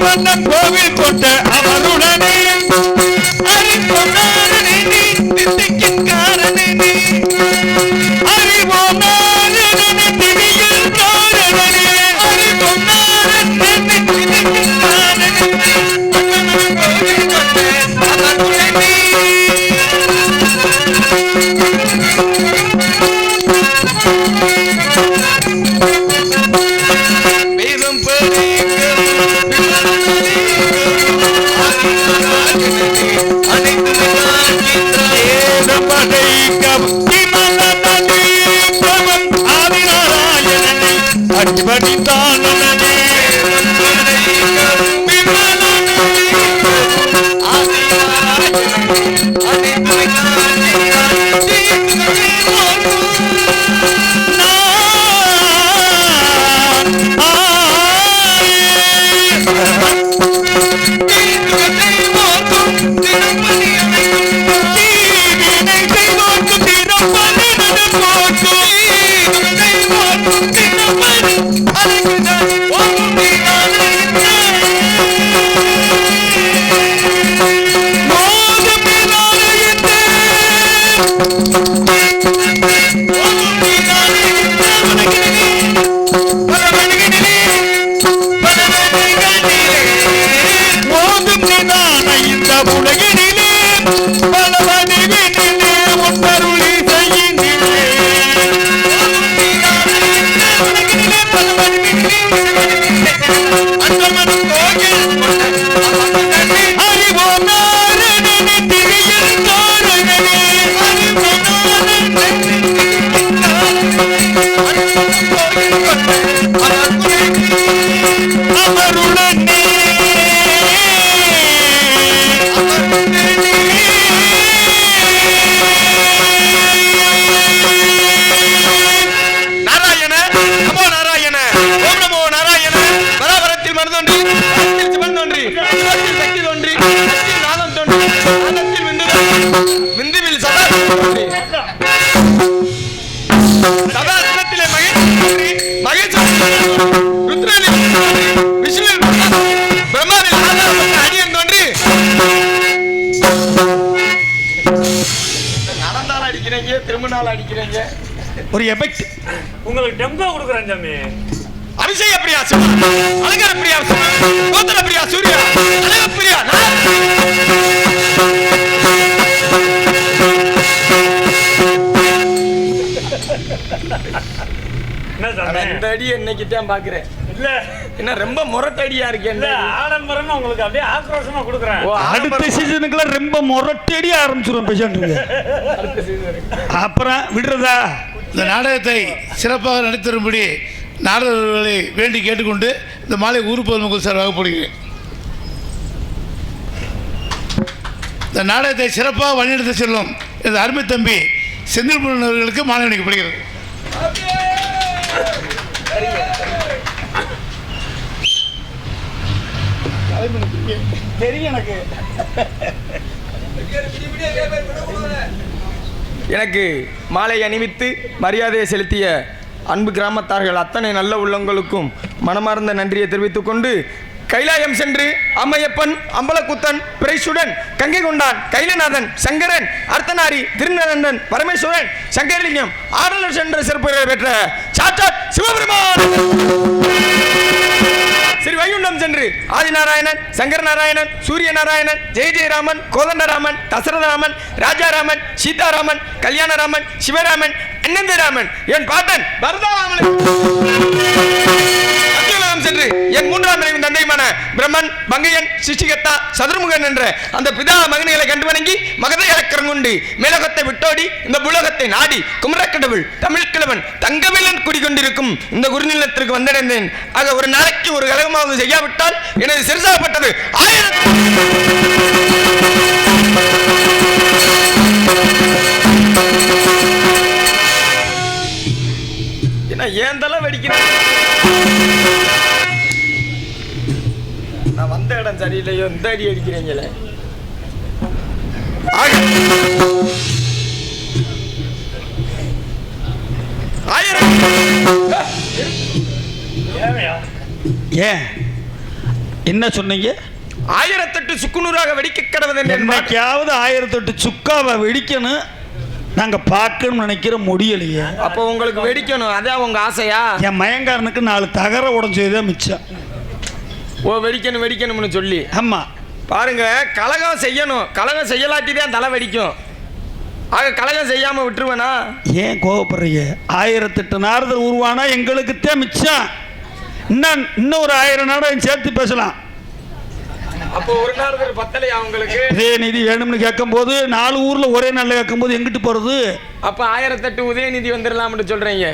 வந்த கோவில் கொண்ட அவருடனே அறிவொன்னாரனே நீ தித்திக்காரனே நீ அறிவொன்னாரனே திரியில் காரணனே அறிவொன்னாரனே தித்திக்காரனே கோவில் கொண்ட அவருடனே வேதம் ஒரு எஃபெக்ட் உங்களுக்கு டெம்போ கொடுக்குறேன் சாமி. அபிஷேக பிரியா சிவா, அலங்கார பிரியா சிவா, கோத்தர பிரியா சூர்யா, அழக பிரியா இந்த அடி என்னைக்கு தான் பாக்குறேன். இல்ல என்ன ரொம்ப முரட்டடியா இருக்கு. இல்ல ஆடம்பரம் உங்களுக்கு அப்படியே ஆக்ரோஷமா கொடுக்குறேன். அடுத்த சீசனுக்குலாம் ரொம்ப முரட்டடி ஆரம்பிச்சிரும் பேஷண்ட். அப்புறம் விடுறதா? இந்த நாடகத்தை சிறப்பாக நடித்தரும்படி நாடகர்களை வேண்டி கேட்டுக்கொண்டு இந்த மாலை ஊர் பொதுமக்கள் சார்பாக போடுகிறேன். இந்த நாடகத்தை சிறப்பாக வழிநடத்த செல்லும் இந்த அருமை தம்பி செந்தில் முருகன் அவர்களுக்கு மாலை அணிக்கப்படுகிறது. எனக்கு மாலை அணிவித்து மரியாதையை செலுத்திய அன்பு கிராமத்தார்கள் அத்தனை நல்ல உள்ளங்களுக்கும் மனமார்ந்த நன்றியை தெரிவித்துக் கொண்டு கைலாயம் சென்று அம்மையப்பன் அம்பலக்குத்தன் பிரைசுடன் கங்கை கொண்டான் கைலநாதன் சங்கரன் அர்த்தநாரி திருநரந்தன் பரமேஸ்வரன் சங்கரலிங்கம் ஆடலர் சென்ற சிறப்புகளை பெற்ற சாச்சாட் சிவபெருமான் ஸ்ரீ வைகுண்டம் சென்று ஆதிநாராயணன் சங்கரநாராயணன் சூரிய நாராயணன் ஜெய ஜெயராமன் கோதண்டராமன் தசரதராமன் ராஜாராமன் சீதாராமன் கல்யாணராமன் சிவராமன் அண்ணந்தராமன் என் பாட்டன் பரதாராமன் சென்று என் மூன்றாம் மனைவி தந்தையுமான பிரம்மன் பங்கையன் சிஷ்டிகத்தா சதுர்முகன் என்ற அந்த பிதா மகன்களை கண்டு வணங்கி மகதை இலக்கரங்குண்டு மேலகத்தை விட்டோடி இந்த புலகத்தை நாடி குமரக்கடவுள் தமிழ் கிழவன் தங்கவேலன் குடிக்கொண்டிருக்கும் இந்த குருநிலத்திற்கு வந்தடைந்தேன். ஆக ஒரு நாளைக்கு ஒரு கலகமாவது செய்யாவிட்டால் எனது சிறுசாகப்பட்டது 1000 என்ன ஏன் தலை வெடிக்கிறேன். நான் வந்த இடம் சரியில்லையோ இந்த அடி அடிக்கிறீங்களே. ஏன் என்ன சொன்னீங்க? 1008 சுக்குநூறாக வெடிக்க கடவுது. என்னைக்காவது 1008 சுக்காவை வெடிக்கணும் நாங்க பார்க்கணும்னு நினைக்கிற முடியலையே. அப்போ உங்களுக்கு வெடிக்கணும், அதான் உங்க ஆசையா? என் மயங்காரனுக்கு 4 தகர உடஞ்சதுதான் மிச்சம். ஓ, வெடிக்கணும் வெடிக்கணும்னு சொல்லி. ஆமா, பாருங்க, கலகம் செய்யணும், கலகம் செய்யலாட்டி தான் தலை வெடிக்கும். ஆக கலகம் செய்யாம விட்டுருவேனா? ஏன் கோவப்படுறீங்க? 1008 நாரதர் உருவானா எங்களுக்கு தான் மிச்சம். இன்னும் ஒரு 1000 நாடகம் சேர்த்து பேசலாம். அப்போ ஒரு நாரதர் பத்தலையா உங்களுக்கு? உதயநிதி வேணும்னு கேட்கும் போது 4 ஊர்ல ஒரே நாள்ல கேட்கும் போது எங்கிட்டு போறது? அப்ப 1008 உதயநிதி வந்துடலாம்னு சொல்றீங்க?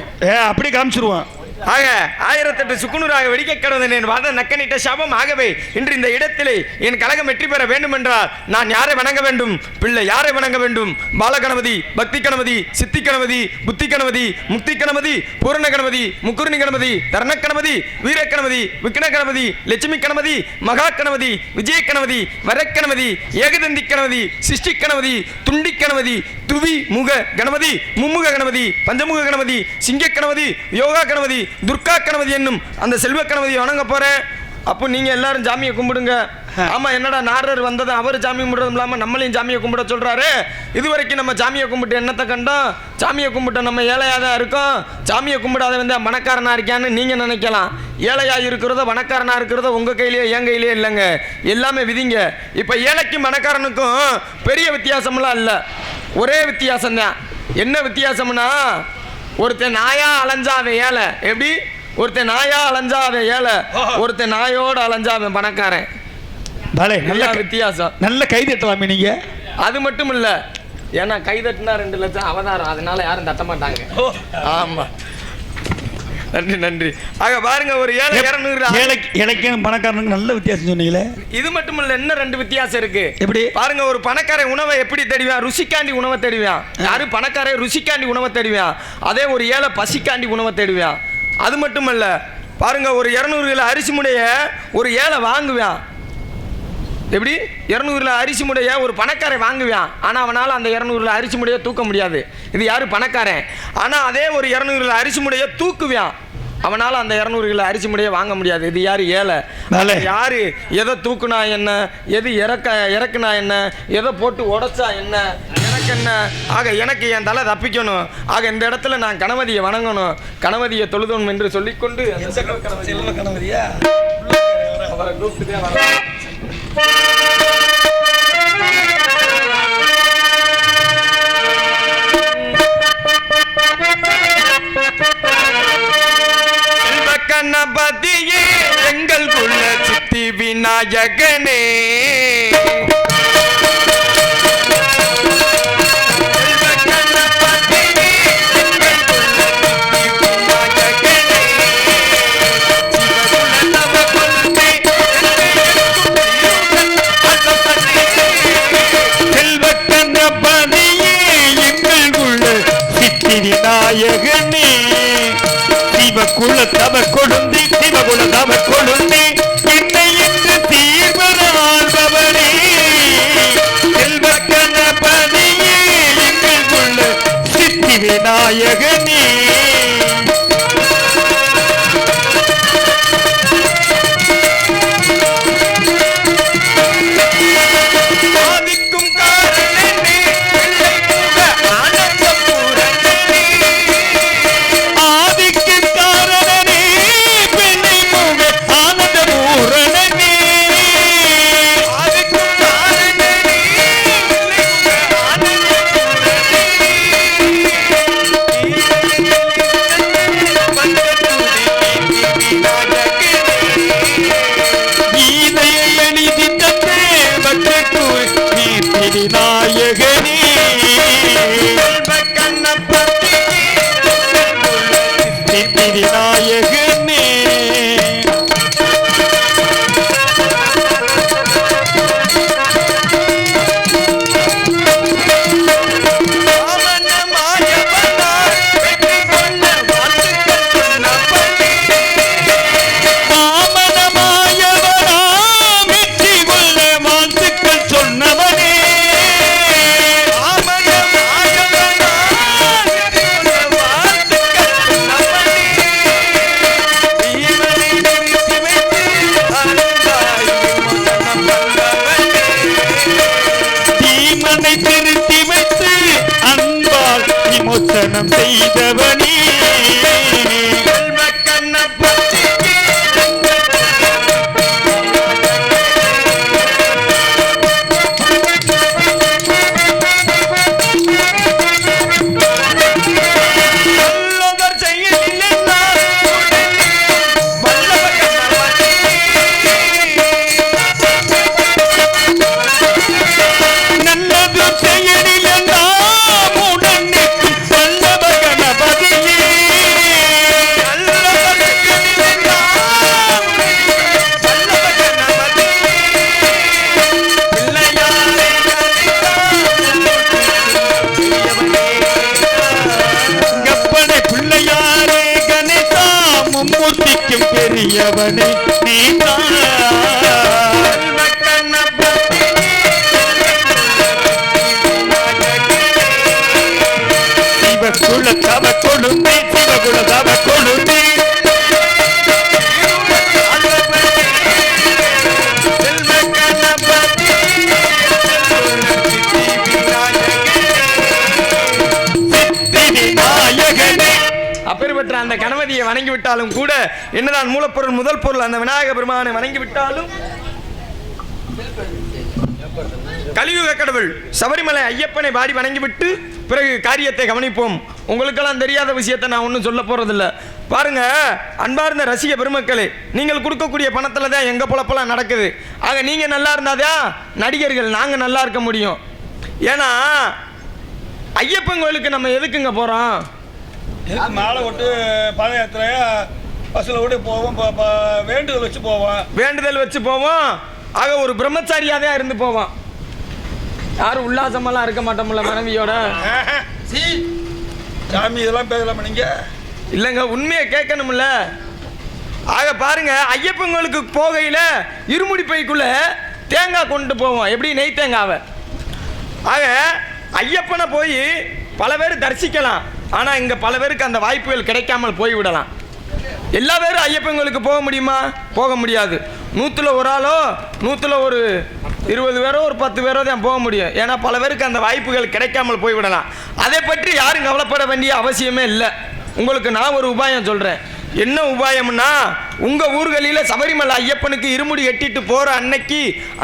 அப்படி காமிச்சிருவான். ஆக 1008 சுக்குநூறாக வெடிக்க கடவுது என் வாத நக்கனிட்ட சாபம். ஆகவே இன்று இந்த இடத்திலே என் கழகம் வெற்றி பெற வேண்டும் என்றால் நான் யாரை வணங்க வேண்டும்? பிள்ளை யாரை வணங்க வேண்டும்? பாலகணபதி, பக்தி கணபதி, சித்தி கணபதி, புத்தி கணபதி, முக்தி கணபதி, பூரண கணபதி, முக்குருணி கணபதி, தரண கணபதி, வீர கணபதி, விக்ன கணபதி, லட்சுமி கணபதி, மகா கணபதி, விஜய கணபதி, வரக்கணபதி, ஏகதந்தி கணபதி, சிஷ்டி கணபதி, துண்டி கணபதி, துவி முக கணபதி, மும்முக கணபதி, பஞ்சமுக கணபதி, சிங்க கணபதி, யோகா கணபதி, துர்கா கணபதி என்னும் அந்த செல்வ கணபதி வணங்க போறேன். அப்போ நீங்க எல்லாரும் சாமியை கும்பிடுங்க. ஆமா, என்னடா நாரர் வந்ததும் அவர் சாமி கும்பிடுறதும் இல்லாம நம்மளையும் சாமியை கும்பிட சொல்றாரு. இதுவரைக்கும் நம்ம சாமியை கும்பிட்டு என்னத்தை கண்டோம்? சாமியை கும்பிட்ட நம்ம ஏழையா தான் இருக்கோம். சாமியை கும்பிடாத வந்து பணக்காரனா இருக்கான்னு நீங்க நினைக்கலாம். ஏழையா இருக்கிறதோ பணக்காரனா இருக்கிறதோ உங்க கையிலேயே என் கையிலேயே இல்லைங்க, எல்லாமே விதிங்க. இப்ப ஏழைக்கும் பணக்காரனுக்கும் பெரிய வித்தியாசம்லாம் இல்லை, ஒரே வித்தியாசம்தான். என்ன வித்தியாசம்னா, ஒருத்தன் நாயா அலைஞ்சா அவன் ஏழை. எப்படி? ஒருத்தன் நாயா அலைஞ்சா அவன் ஏழை, ஒருத்தன் நாயோட அலைஞ்சா அவன் பணக்காரன். நல்ல வித்தியாசம். நல்ல கை தட்டலாமே நீங்க. அது மட்டும் இல்ல, ஏன்னா கை தட்டினா 2 லட்சம் அவதாரம், அதனால யாரும் தட்ட மாட்டாங்க. ஆமா, நன்றி நன்றி. ஆக பாருங்க, ஒரு 700 இலக்கியம் பணக்காரனுக்கு நல்ல வித்தியாசம் சொன்னீங்களே. இது மட்டும் இல்ல, இன்னும் 2 வித்தியாசம் இருக்கு. எப்படி பாருங்க, ஒரு பணக்காரன் உணவை எப்படி தேடுவான்? ருசிக்காண்டி உணவை தேடுவான். யாரு? பணக்காரன் ருசிக்காண்டி உணவை தேடுவான். அதே ஒரு ஏழை பசிக்காண்டி உணவை தேடுவான். அது மட்டும் இல்ல, பாருங்க, ஒரு 200 கிலோ அரிசி முடைய ஒரு ஏழை வாங்குவான். எப்படி? 200 கிலோ அரிசி முடைய ஒரு பணக்காரன் வாங்குவான். ஆனால் அவனால் அந்த 200 கிலோ அரிசி முடைய தூக்க முடியாது. இது யாரு? பணக்காரன். ஆனால் அதே ஒரு 200 கிலோ அரிசி முடைய தூக்குவான். அவனால் அந்த 200 கிலோ அரிசி முடைய வாங்க முடியாது. இது யாரு? ஏழை. யாரு எதை தூக்குனா என்ன, எது இறக்குனா என்ன, எதை போட்டு உடைச்சா என்ன, எனக்கு என்ன? ஆக எனக்கு என் தலை தப்பிக்கணும். ஆக இந்த இடத்துல நான் கணபதியை வணங்கணும், கணபதியை தொழுதணும் என்று சொல்லிக்கொண்டு கணபதியா அவரை கூப்பிட்டுதே வர. கணபதியே எங்கள் குல சித்தி விநாயகனே, விநாயகனே, சிவகுல தவ கொழுந்தி, சிவகுல தவ கொழுந்தி, என்னை என்று தீர்வராழ்பவனே, செல்வ கணபதியே எங்கள் குல சித்தி விநாயகனே. விநாயகனே, விநாயகனே, விமோசனம் செய்தவனே பெரியவனே நீதான் சிவகுல தவ கொழுந்தே சிவகுல தவ கொழுந்தே அப்பேற்பட்ட அந்த கணபதியை வணங்கி விட்டாலும் கூட என்னதான் மூலப்பொருள் முதல் பொருள் அந்த விநாயக பெருமானை வணங்கி விட்டாலும் கலியுக கடவுள் சபரிமலை ஐயப்பனை பாடி வணங்கிவிட்டு பிறகு காரியத்தை கவனிப்போம். உங்களுக்கெல்லாம் தெரியாத விஷயத்தை நான் ஒன்றும் சொல்ல போறதில்லை. பாருங்க அன்பார்ந்த ரசிக பெருமக்களே, நீங்கள் கொடுக்கக்கூடிய பணத்தில் தான் எங்கள் பொழப்பெல்லாம் நடக்குது. ஆக நீங்கள் நல்லா இருந்தாதான் நடிகர்கள் நாங்கள் நல்லா இருக்க முடியும். ஏன்னா ஐயப்பன் கோயிலுக்கு நம்ம எதுக்குங்க போகிறோம்? மாலை விட்டு பாத யாத்திரையா பஸ்ஸில் விட்டு போவோம், வேண்டுதல் வச்சு போவோம். வேண்டுதல் வச்சு போவோம். ஆக ஒரு பிரம்மச்சாரியாக தான் இருந்து போவோம். யாரும் உல்லாசமெல்லாம் இருக்க மாட்டோம்ல மனைவியோட. சாமி இதெல்லாம் பேசலாமா நீங்க? இல்லைங்க, உண்மையை கேட்கணும்ல. ஆக பாருங்க ஐயப்பன் கோயிலுக்கு போகையில் இருமுடி பைக்குள்ள தேங்காய் கொண்டு போவோம். எப்படி? நெய் தேங்காவை. ஆக ஐயப்பனை போய் பல பேர் தரிசிக்கலாம். ஆனால் இங்கே பல பேருக்கு அந்த வாய்ப்புகள் கிடைக்காமல் போய்விடலாம். எல்லா பேரும் ஐயப்பங்களுக்கு போக முடியுமா? போக முடியாது. 100ல் ஒரு ஆளோ 100ல் ஒரு 20 பேரோ ஒரு 10 பேரோ தான் போக முடியும். ஏன்னா பல பேருக்கு அந்த வாய்ப்புகள் கிடைக்காமல் போய்விடலாம். அதை பற்றி யாரும் கவலைப்பட வேண்டிய அவசியமே இல்லை. உங்களுக்கு நான் ஒரு உபாயம் சொல்கிறேன். என்ன உபாயம்னா, உங்கள் ஊர்களில் சபரிமலை ஐயப்பனுக்கு இருமுடி கட்டிட்டு போகிற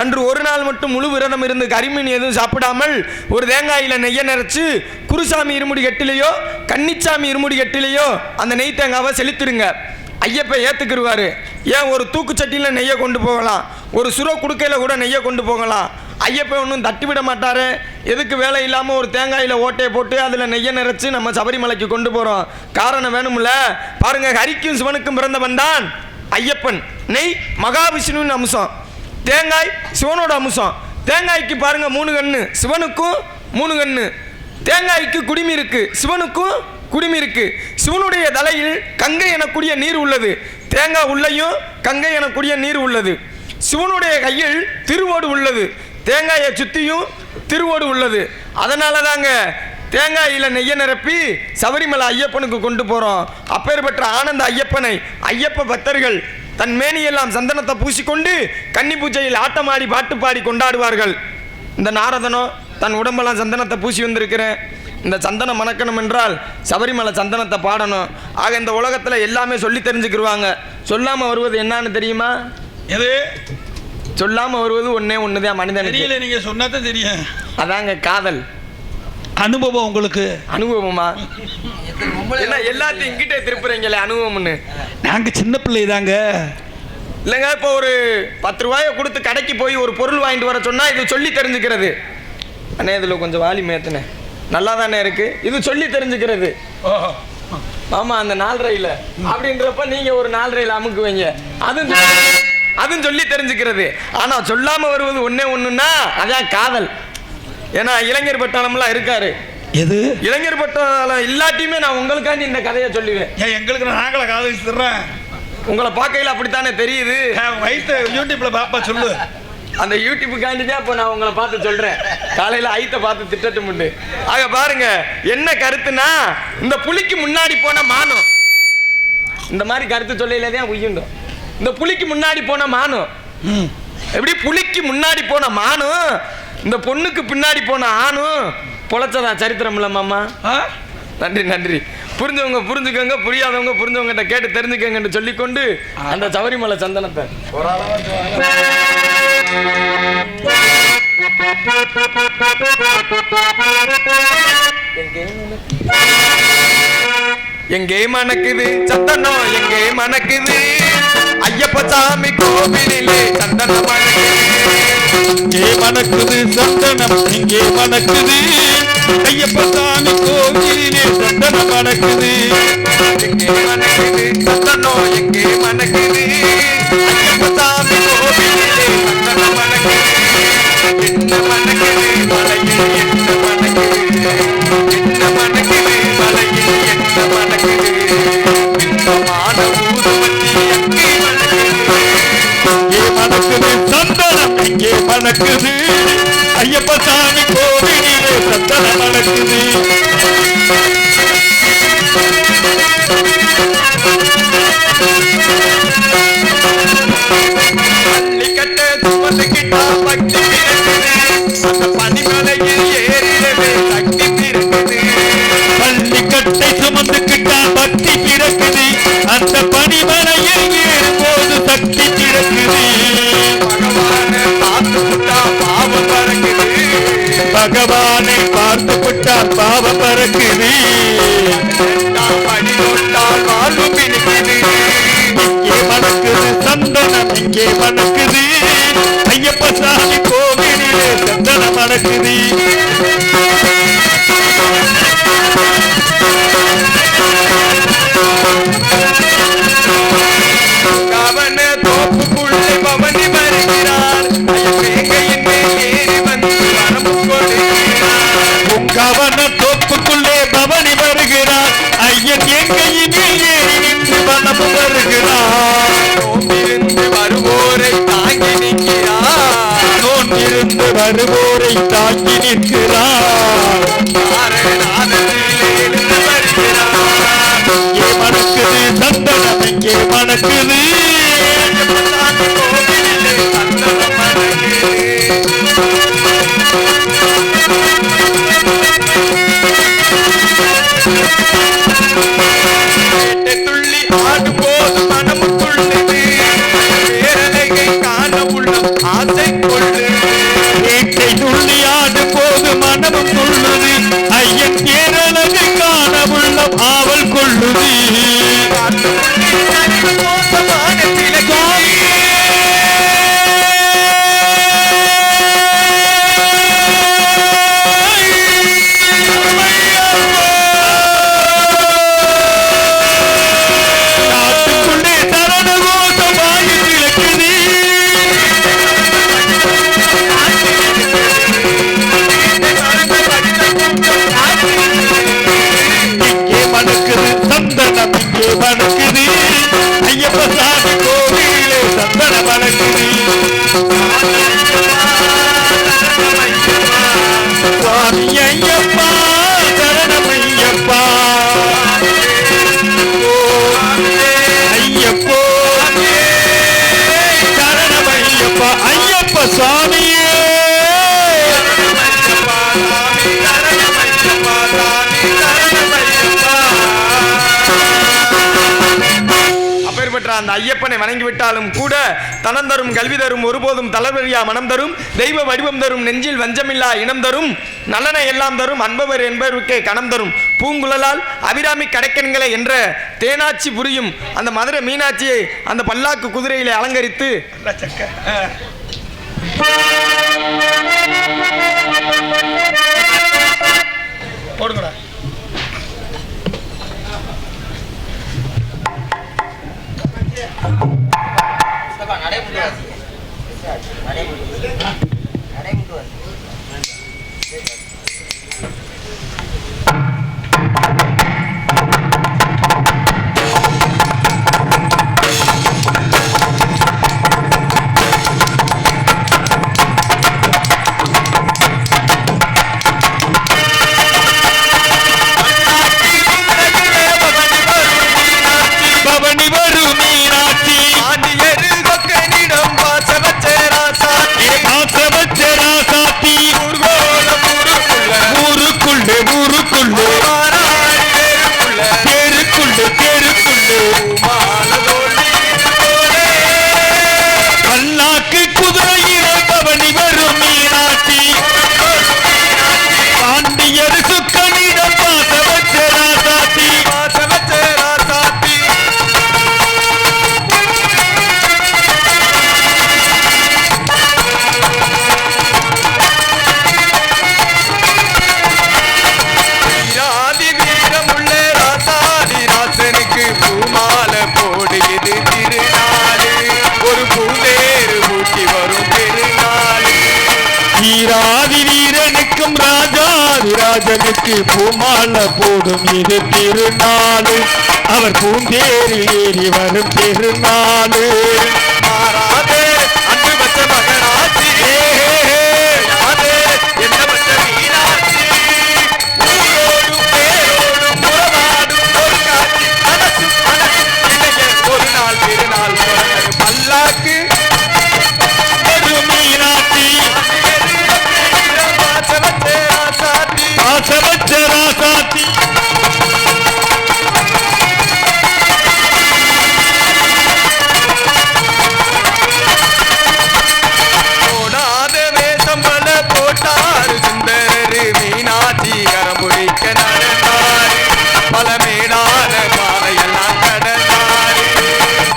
அன்று ஒரு நாள் மட்டும் முழு விரதம் இருந்து கரிமீன் எதுவும் சாப்பிடாமல் ஒரு தேங்காயில் நெய்யை நிறச்சி குருசாமி இருமுடி கட்டிலையோ கன்னிச்சாமி இருமுடி கட்டிலையோ அந்த நெய் தேங்காவை செலுத்திடுங்க. ஐயப்பன் ஏற்றுக்கிடுவார். ஏன் ஒரு தூக்குச்சட்டியில் நெய்யை கொண்டு போகலாம், ஒரு சுர குடுக்கையில் கூட நெய்யை கொண்டு போகலாம். ஐயப்பன் ஒன்றும் தட்டிவிட மாட்டார். எதுக்கு வேலை இல்லாமல் ஒரு தேங்காயில் ஓட்டையை போட்டு அதில் நெய்யை நிறச்சி நம்ம சபரிமலைக்கு கொண்டு போகிறோம்? காரணம் வேணும்ல. பாருங்கள், ஹரிக்கும் சிவனுக்கும் பிறந்தவன் தான் ஐயப்பன். நெய் மகாவிஷ்ணுவின் அம்சம், தேங்காய் சிவனோட அம்சம். தேங்காய்க்கு பாருங்கள் 3 கண்ணு, சிவனுக்கும் 3 கண்ணு. தேங்காய்க்கு குடிமி இருக்கு, சிவனுக்கும் குடிமி இருக்கு. சிவனுடைய தலையில் கங்கை எனக்கூடிய நீர் உள்ளது, தேங்காய் உள்ளையும் கங்கை எனக்கூடிய நீர் உள்ளது. சிவனுடைய கையில் திருவோடு உள்ளது, தேங்காயை சுற்றியும் திருவோடு உள்ளது. அதனால தாங்க தேங்காயில் நெய்யை நிரப்பி சபரிமலை ஐயப்பனுக்கு கொண்டு போகிறோம். அப்பேற்பட்ட ஆனந்த ஐயப்பனை ஐயப்ப பக்தர்கள் தன் மேனியெல்லாம் சந்தனத்தை பூசிக்கொண்டு கன்னி பூஜையில் ஆட்டமாடி பாட்டு பாடி கொண்டாடுவார்கள். இந்த நாரதனோ தன் உடம்பெல்லாம் சந்தனத்தை பூசி வந்திருக்கிறேன். இந்த சந்தனம் மணக்கணும் என்றால் சபரிமலை சந்தனத்தை பாடணும். ஆக இந்த உலகத்தில் எல்லாமே சொல்லி தெரிஞ்சுக்கிடுவாங்க. சொல்லாமல் வருவது என்னன்னு தெரியுமா? எது? சொல்லாமல் வருவது ஒன்று தான் மனிதன். தெரியல, நீங்கள் சொன்னாதான் தெரியும். அதாங்க காதல். அனுபவம் உங்களுக்கு? அனுபவமா? என்ன எல்லாத்தையும் இங்கிட்டே திருப்புறீங்களே அனுபவம்னு? நாங்கள் சின்ன பிள்ளை தாங்க. இல்லைங்க, இப்போ ஒரு 10 ரூபாயை கொடுத்து கடைக்கு போய் ஒரு பொருள் வாங்கிட்டு வர சொன்னால் இது சொல்லி தெரிஞ்சுக்கிறது. அண்ணே இதில் கொஞ்சம் வாலி மேத்துனே நல்லா தானே இருக்குது, இது சொல்லி தெரிஞ்சுக்கிறது. ஆமாம், அந்த 4 ரூபாயில் அப்படின்றப்ப நீங்கள் ஒரு 4 ரூபாயில் அமுக்குவீங்க. அதுவும் சொல்லி தெரிஞ்சுக்கிறது. ஆனால் சொல்லாமல் வருவது ஒன்றுன்னா அதான் காதல். ஏன்னா இளைஞர் பட்டாளம்லாம் இருக்காரு. எது? இளைஞர் பட்டாளம் இல்லாட்டியுமே நான் உங்களுக்காண்டி இந்த கதையை சொல்லுவேன். ஏன் எங்களுக்கு நாங்கள காதலிச்சு தர்றேன். உங்களை பார்க்கையில் அப்படித்தானே தெரியுது. வயிற்று யூடியூப்ல பாப்பா சொல்லு. அந்த யூடியூப்புக்காண்டி தான் இப்போ நான் உங்களை பார்த்து சொல்கிறேன். காலையில் ஐத்தை பார்த்து திட்டட்டும் உண்டு. ஆக பாருங்க என்ன கருத்துனா, இந்த புலிக்கு முன்னாடி போன மானம், இந்த மாதிரி கருத்து சொல்லையில தான் உய்யுண்டும். இந்த புலிக்கு முன்னாடி போன மானம் எப்படி? புலிக்கு முன்னாடி போன மானும் இந்த பொண்ணுக்கு பின்னாடி போன ஆணும் பொழைச்சதா சரித்திரம் இல்லை மாமா? நன்றி நன்றி. புரிஞ்சவங்க புரிஞ்சுக்கோங்க, புரியாதவங்க புரிஞ்சவங்ககிட்ட கேட்டு தெரிஞ்சுக்கங்கன்னு சொல்லிக்கொண்டு அந்த சபரிமலை சந்தனத்தை ஒரு எங்கே மணக்குது சந்தனம், எங்கே மணக்குது ஐயப்ப சாமி கோவிலிலே சந்தனம் மணக்குது. இங்கே மணக்குது சந்தனம், இங்கே மணக்குது ஐயப்ப சாமி கோவிலிலே சந்தனம் மணக்குது. எங்கே மணக்குது சந்தனம், எங்கே மணக்குது ஐயப்ப சாமி கோவிலிலே சந்தனம் மணக்குது. என்ன மணக்குது மலையில், என்ன மணக்குது, என்ன மணக்குது மலையில், என்ன மணக்குது இன்பமான ஊதுவத்தி எங்கே மணக்குது. இங்கே மணக்குது சந்தனம், இங்கே மணக்குது ஐயப்ப சாமி கோவிலிலே சந்தனம் மணக்குது. பள்ளிக்கட்ட சுமந்துக்கிட்டா பக்தி பிறக்குது, அந்த பனிமலையில் ஏறிடவே சக்தி பிறக்குது. பள்ளிக்கட்டை சுமந்துக்கிட்டா பக்தி பிறக்குது, அந்த பனிமலையில் ஏறும்போது சக்தி பிறக்குது. பகவானை பார்த்து விட்டா பாவம் பறக்குது, பகவானை பார்த்து விட்டால் பாவம் பறக்குது. படி கொண்டால் வாழ்வு பிடிக்குது. இங்கே மணக்குது சந்தனம், இங்கே மணக்குது ஐயப்ப சாமி கோவிலிலே சந்தனம் மணக்குது. கவன தோப்புக்குள்ளே பவனி வருகிறார், வேங்கையின் மேல் ஏறி வந்து வரம்பு கொடுக்கிறார். கவன தோப்புக்குள்ளே பவனி வருகிறார், ஐயன் எங்கையினில் ஏறி நின்று வனம் வருகிறார். நோம்பிருந்து வருவோரை தாங்கி நிற்கிறார், நோன்பிருந்து வருவோரை தாங்கி நிற்கிறார். நாரநாதத்திலே எழுந்து வருகிறார். இங்கே மணக்குது சந்தனம், இங்கே மணக்குது சாமி கோவிலிலே சந்தனம் மணக்குது. துள்ளி ஆடும் போது மனம் துள்ளுது, பேரழகை காண உள்ளம் ஆசை கொள்ளுது. வீட்டை துள்ளி ஆடும் போது மனமும் துள்ளுது, ஐயன் கேரளகை காண உள்ளம் ஆவல் கொள்ளுது. காட்டுக்குள்ளே நரிவு மோசமான திலகம். காட்டுக்குள்ளே சரண கோஷமாய் கிழக்குது. இங்கே மணக்குது சந்தனம், இங்கே மணக்குது ஐயப்ப சாமி கோவிலே சந்தனம் மணக்குது. சுவாமி ஐயப்பா சரணம் ஐயப்பா, ஐயப்போ சரணம் ஐயப்பா, ஐயப்ப சுவாமியே. அப்பேற்பட்ட அந்த ஐயப்பனை வணங்கிவிட்டாலும் கூட தனம் தரும், கல்வி தரும், ஒருபோதும் தளர்வறியா மனம் தரும், தெய்வ வடிவம் தரும், நெஞ்சில் வஞ்சமில்லா இனம் தரும், நலனை எல்லாம் தரும், அன்பவர் என்பவருக்கே கணம் தரும், பூங்குழலால் அபிராமி கடைக்கண்களை என்ற தேனாட்சி புரியும் அந்த மதுரை மீனாட்சியை அந்த பல்லாக்கு குதிரையிலே அலங்கரித்து போடுங்கடா. ஆளும் ராஜாதிராஜனுக்கு பூமாலை போடும் இது திருநாள். அவர் பூந்தேறி ஏறி வரும் திருநாள். மாறாதே அன்பு வச்ச மகனாச்சி யாரே என்ன வச்ச மீனாட்சி ஊரோடும் பேரோடும் உறவாடும் ஒரு காட்சி மனசும் இளைய ஒரு நாள் திருநாள் பல்லாக்கு ஒரு மீனாட்சி ஆசவச்ச ராசாத்தி. போடாத வேஷம் பல போட்டார் சுந்தரரு மீனாட்சி கரமுடிக்க நடந்தார் பல மேடான பாதையெல்லாம் கடந்தார்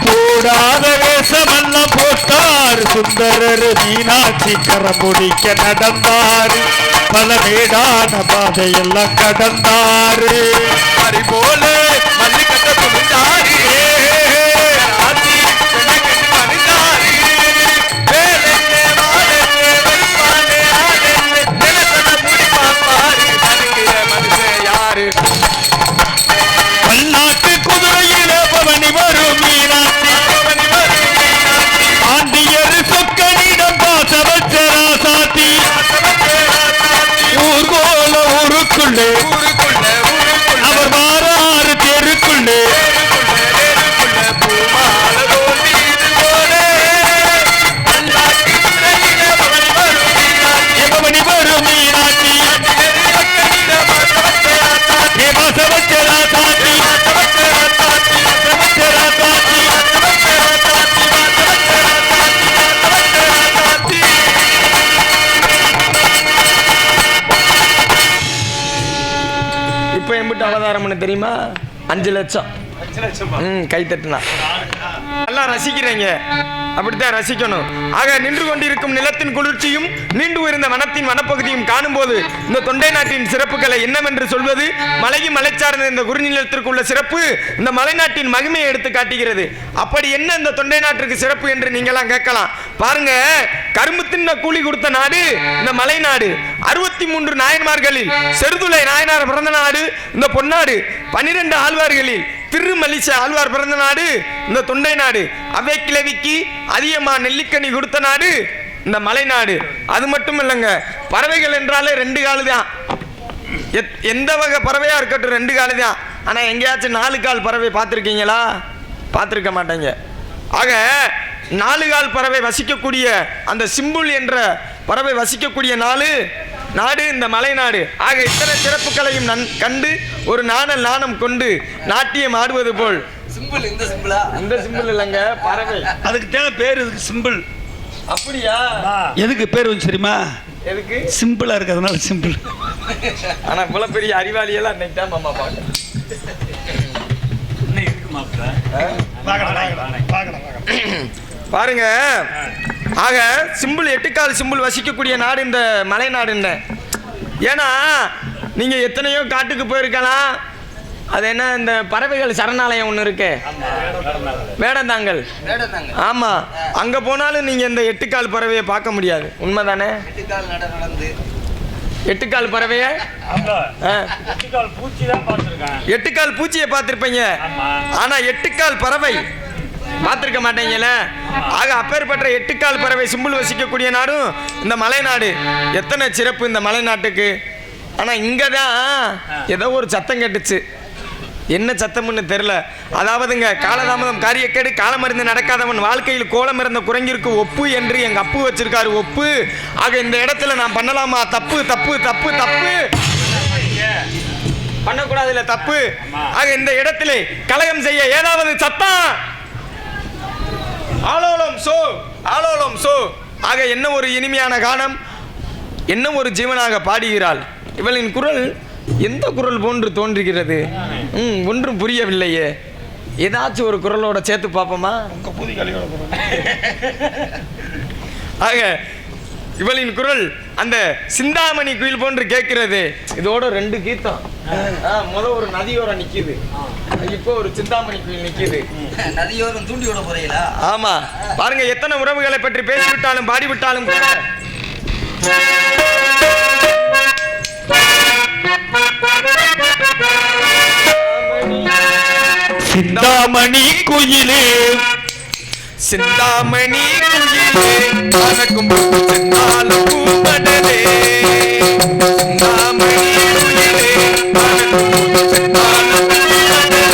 போடாத வேஷமெல்லாம் போட்டார் சுந்தரர் மீனாட்சி கரமுடிக்க நடந்தார் பல மேடான பாதையெல்லாம் கடந்தாரு. பறி போல மல்லி கட்ட துணிந்தாரு ஆட்சி பெண்ணை கட்டி பணிந்தாரு வேலைங்க வாழைங்க வைப்பானே ஆடெங்க நிலத்தன முடி பார்ப்பாரு அதுங்கிற மனுஷன் யாரு பல்லாட்டு குதிரையில பவனி வரும் மீனாட்சி அவனி வரும் மீனாட்சி ஆண்டியர் சொக்கனிடம் பாசவச்ச ராசாத்தி. ஊர்கோல ஊருக்குள்ளே ஊருக்குள்ள அவர் வாராறு தெருக்குள்ளே வேருக்குள்ள பூமால தோண்டி இது போலே பல்லாக்கு குதிரையில அவனி வரும் மீனாட்சி பவனி வரும் மீனாட்சி பாசவச்ச ராசாத்தி. இப்போ எம்பிட்டு அவதாரம்னு தெரியுமா? 5 லட்சம். கை தட்டுனா நல்லா ரசிக்கிறீங்க, அப்படித்தான் ரசிக்கணும். ஆக நின்று கொண்டிருக்கும் நிலத்தின் குளிர்ச்சியும் நீண்டு உயர்ந்த வனத்தின் வனப்பகுதியும் காணும்போது இந்த தொண்டை நாட்டின் சிறப்புகளை என்னவென்று சொல்வது? மலையும் மலை சார்ந்த இந்த குறிநிலத்திற்கு உள்ள சிறப்பு இந்த மலை நாட்டின் மகிமையை எடுத்து காட்டுகிறது. அப்படி என்ன இந்த தொண்டை நாட்டிற்கு சிறப்பு என்று நீங்களாம் கேட்கலாம். பாருங்க, கரும்பு தின்ன கூலி கொடுத்த நாடு இந்த மலை நாடு. 63 நாயன்மார்களில் செருதுளை நாயனார் பிறந்த நாடு இந்த பொன்னாடு. 12 ஆழ்வார்களில் திருமலிச ஆழ்வார் பிறந்த நாடு இந்த தொண்டை நாடு. அவை கிழவிக்கு அதிகமா நெல்லிக்கனி கொடுத்த நாடு இந்த மலை நாடு. அது மட்டும் இல்லைங்க, பறவைகள் என்றாலே 2 காலு தான். எந்த வகை பறவையா இருக்கட்டும் 2 காலு தான். ஆனா எங்கேயாச்சும் 4 கால் பறவை பார்த்துருக்கீங்களா? பார்த்துருக்க மாட்டேங்க. ஆக 4 கால் பறவை வசிக்கக்கூடிய அந்த சிம்புல் என்ற பறவை வசிக்கக்கூடிய நாடு இந்த மலை நாடு. ஆக இத்தனை சிறப்புகளையும் கண்டு ஒரு நாணம் கொண்டு நாட்டியம் ஆடுவது போல் சிம்பிள். இந்த சிம்பிளா? இந்த சிம்பிள் இல்லைங்க, பறவை. அதுக்கு தேவை பேர், இதுக்கு சிம்பிள். அப்படியா? எதுக்கு பேர் வந்து தெரியுமா? எதுக்கு? சிம்பிளா இருக்கிறதுனால சிம்பிள். ஆனா இவ்வளவு பெரிய அறிவாளியெல்லாம் இன்னைக்கு தான் மாமா பாக்க. பாருங்க, ஆக சிம்பிள் 8 கால் சிம்பிள் வசிக்கக்கூடிய நாடு இந்த மலை நாடுன்னு. ஏன்னா நீங்க எத்தனையோ காட்டுக்கு போயிருக்கலாம். அது என்ன, இந்த பறவைகள் சரணாலயம் ஒன்று இருக்கு, வேடந்தாங்கல். ஆமா, அங்க போனாலும் நீங்க இந்த 8 கால் பறவையை பார்க்க முடியாது. உண்மைதானே? 8 கால் பறவைய பூச்சி தான் பார்த்துருக்கேன். 8 கால் பூச்சியை பார்த்திருப்பீங்க, ஆனா 8 கால் பறவை பார்த்திருக்க மாட்டீங்கல்ல. ஆக அப்பேற்பட்ட 8 கால் பறவை சிம்பிள் வசிக்கக்கூடிய நாடும் இந்த மலை நாடு. எத்தனை சிறப்பு இந்த மலை நாட்டுக்கு. ஆனா இங்கதான் ஏதோ ஒரு சத்தம் கேட்டுச்சு. என்ன சத்தம்னு தெரியல. அதாவதுங்க, காலதாமதம் காரியக்கேடு காலமறிந்து நடக்காதவன் வாழ்க்கையில் கோலம் இருந்த குரங்கிற்கு ஒப்பு என்று எங்க அப்பு வச்சிருக்காரு ஒப்பு. ஆக இந்த இடத்துல நான் பண்ணலாமா? தப்பு தப்பு தப்பு தப்பு, பண்ணக்கூடாது, இல்ல தப்பு. ஆக இந்த இடத்திலே கலகம் செய்ய ஏதாவது சத்தம், ஆலோலம் சோ ஆலோலம் சோ. ஆக என்ன ஒரு இனிமையான கானம், என்ன ஒரு ஜீவனாக பாடுகிறாள். இவளின் குரல் எந்த குரல் போன்று தோன்றுகிறது? ஒன்றும் புரியவில்லையே. ஏதாச்சும் ஒரு குரலோட சேர்த்து பார்ப்போமா? ஆக இவளின் குரல் அந்த சிந்தாமணி குயில் போன்று கேட்கிறது. இதோட 2 கீதம். ஒரு நதியோரம் நிக்குது, இப்போ ஒரு சிந்தாமணி குயில் நிக்குது. நதியோரம் தூண்டி விட போறீங்களா? ஆமா, பாருங்க, எத்தனை உறவுகளை பற்றி பேசிவிட்டாலும் பாடிவிட்டாலும் கூட சிந்தாமணி குயிலே சிந்தாமணி குயிலே பறக்கும் சென்னாலும் பூமடலே சிந்தாமணி குயிலே பறக்கும் சென்னாலும் பூமடலே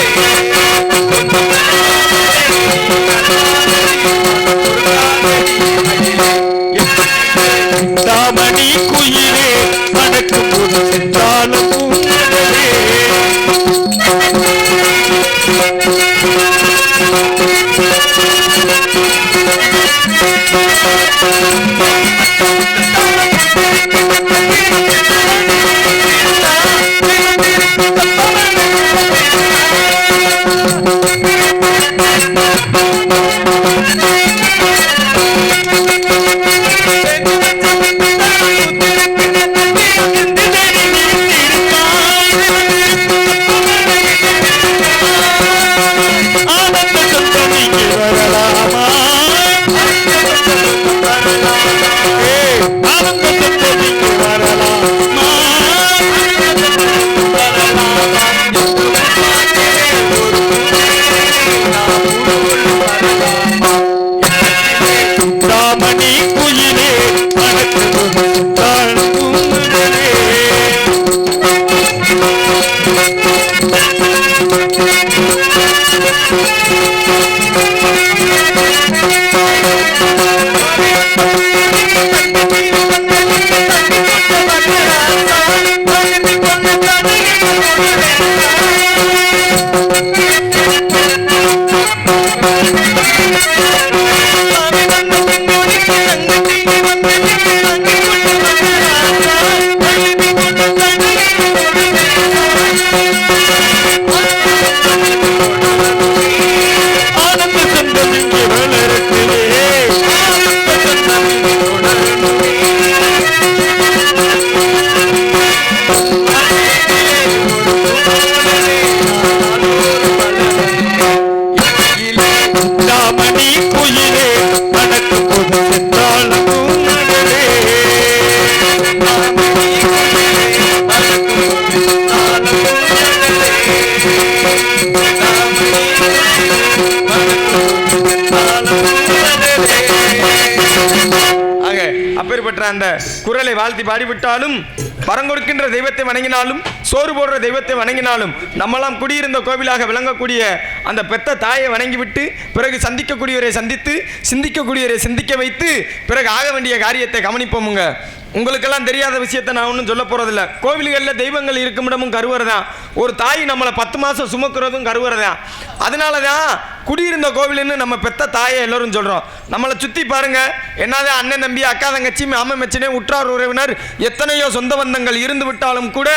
சிந்தாமணி குயிலே பறக்கும் சென்னாலும் பூமடலே அப்பேற்பட்ட அந்த குரலை வாழ்த்தி பாடிவிட்டாலும் வரங்கொடுக்கின்ற தெய்வத்தை வணங்கினாலும் சோறு போடுற தெய்வத்தை வணங்கினாலும் நம்மளாம் குடியிருந்த கோவிலாக விளங்கக்கூடிய அந்த பெத்த தாயை வணங்கிவிட்டு பிறகு சந்திக்கக்கூடியவரை சந்தித்து சிந்திக்கக்கூடியவரை சிந்திக்க வைத்து பிறகு ஆக வேண்டிய காரியத்தை கவனிப்போமுங்க. உங்களுக்கெல்லாம் தெரியாத விஷயத்தை நான் ஒன்றும் சொல்ல போகிறதில்ல. கோவில்களில் தெய்வங்கள் இருக்கும் இடமும் கருவறை தான். ஒரு தாய் நம்மளை 10 மாதம் சுமக்கிறதும் கருவறை தான். அதனால தான் குடியிருந்த கோவில்னு நம்ம பெத்த தாயை எல்லோரும் சொல்கிறோம். நம்மளை சுற்றி பாருங்கள், என்னதான் அண்ணன் தம்பி அக்கா தங்கச்சி மாமன் மச்சினே உற்றார் உறவினர் எத்தனையோ சொந்த பந்தங்கள் இருந்து விட்டாலும் கூட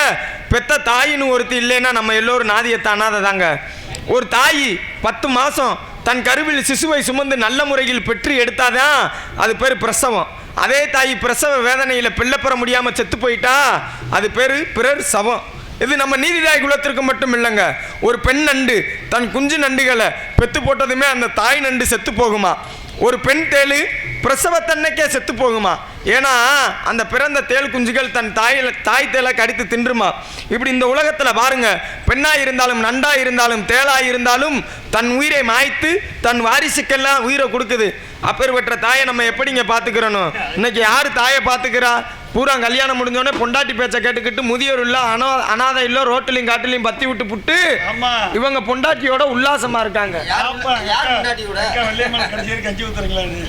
பெத்த தாயின்னு ஒருத்தி இல்லைன்னா நம்ம எல்லோரும் நாதியத்தை அனாதை தாங்க. ஒரு தாய் 10 மாதம் தன் கருவில் சிசுவை சுமந்து நல்ல முறையில் பெற்று எடுத்தாதான் அது பேர் பிரசவம். அதே தாய் பிரசவ வேதனையில் பிள்ளை பெற முடியாமல் செத்து போயிட்டா அது பேர் பிறர் சவம். இது நம்ம நீதிதாய் குலத்திற்கு மட்டும் இல்லைங்க. ஒரு பெண் நண்டு தன் குஞ்சு நண்டுகளை பெத்து போட்டதுமே அந்த தாய் நண்டு செத்து போகுமா? ஒரு பெண் தேளு பிரசவத்தன்னைக்கே செத்து போகுமா? ஏன்னா அந்த பிறந்த தேள் குஞ்சுகள் தன் தாய் தேலை கடித்து தின்றுமா? இப்படி இந்த உலகத்தில் பாருங்க, பெண்ணாக இருந்தாலும் நண்டாக இருந்தாலும் தேளாக இருந்தாலும் தன் உயிரை மாய்த்து தன் வாரிசுக்கெல்லாம் உயிரை கொடுக்குது. அப்பேற்பட்ட தாயை நம்ம எப்படிங்க பார்த்துக்கிறணும்? இன்னைக்கு யார் தாயை பார்த்துக்கிறா? பூரா கல்யாணம் முடிஞ்சோடனே பொண்டாட்டி பேச்சை கேட்டுக்கிட்டு முதியோர் இல்ல அனாதை இல்ல ரோட்டிலையும் காட்டிலையும் பத்தி விட்டு புட்டு இவங்க பொண்டாட்டியோட உல்லாசமா இருக்காங்க.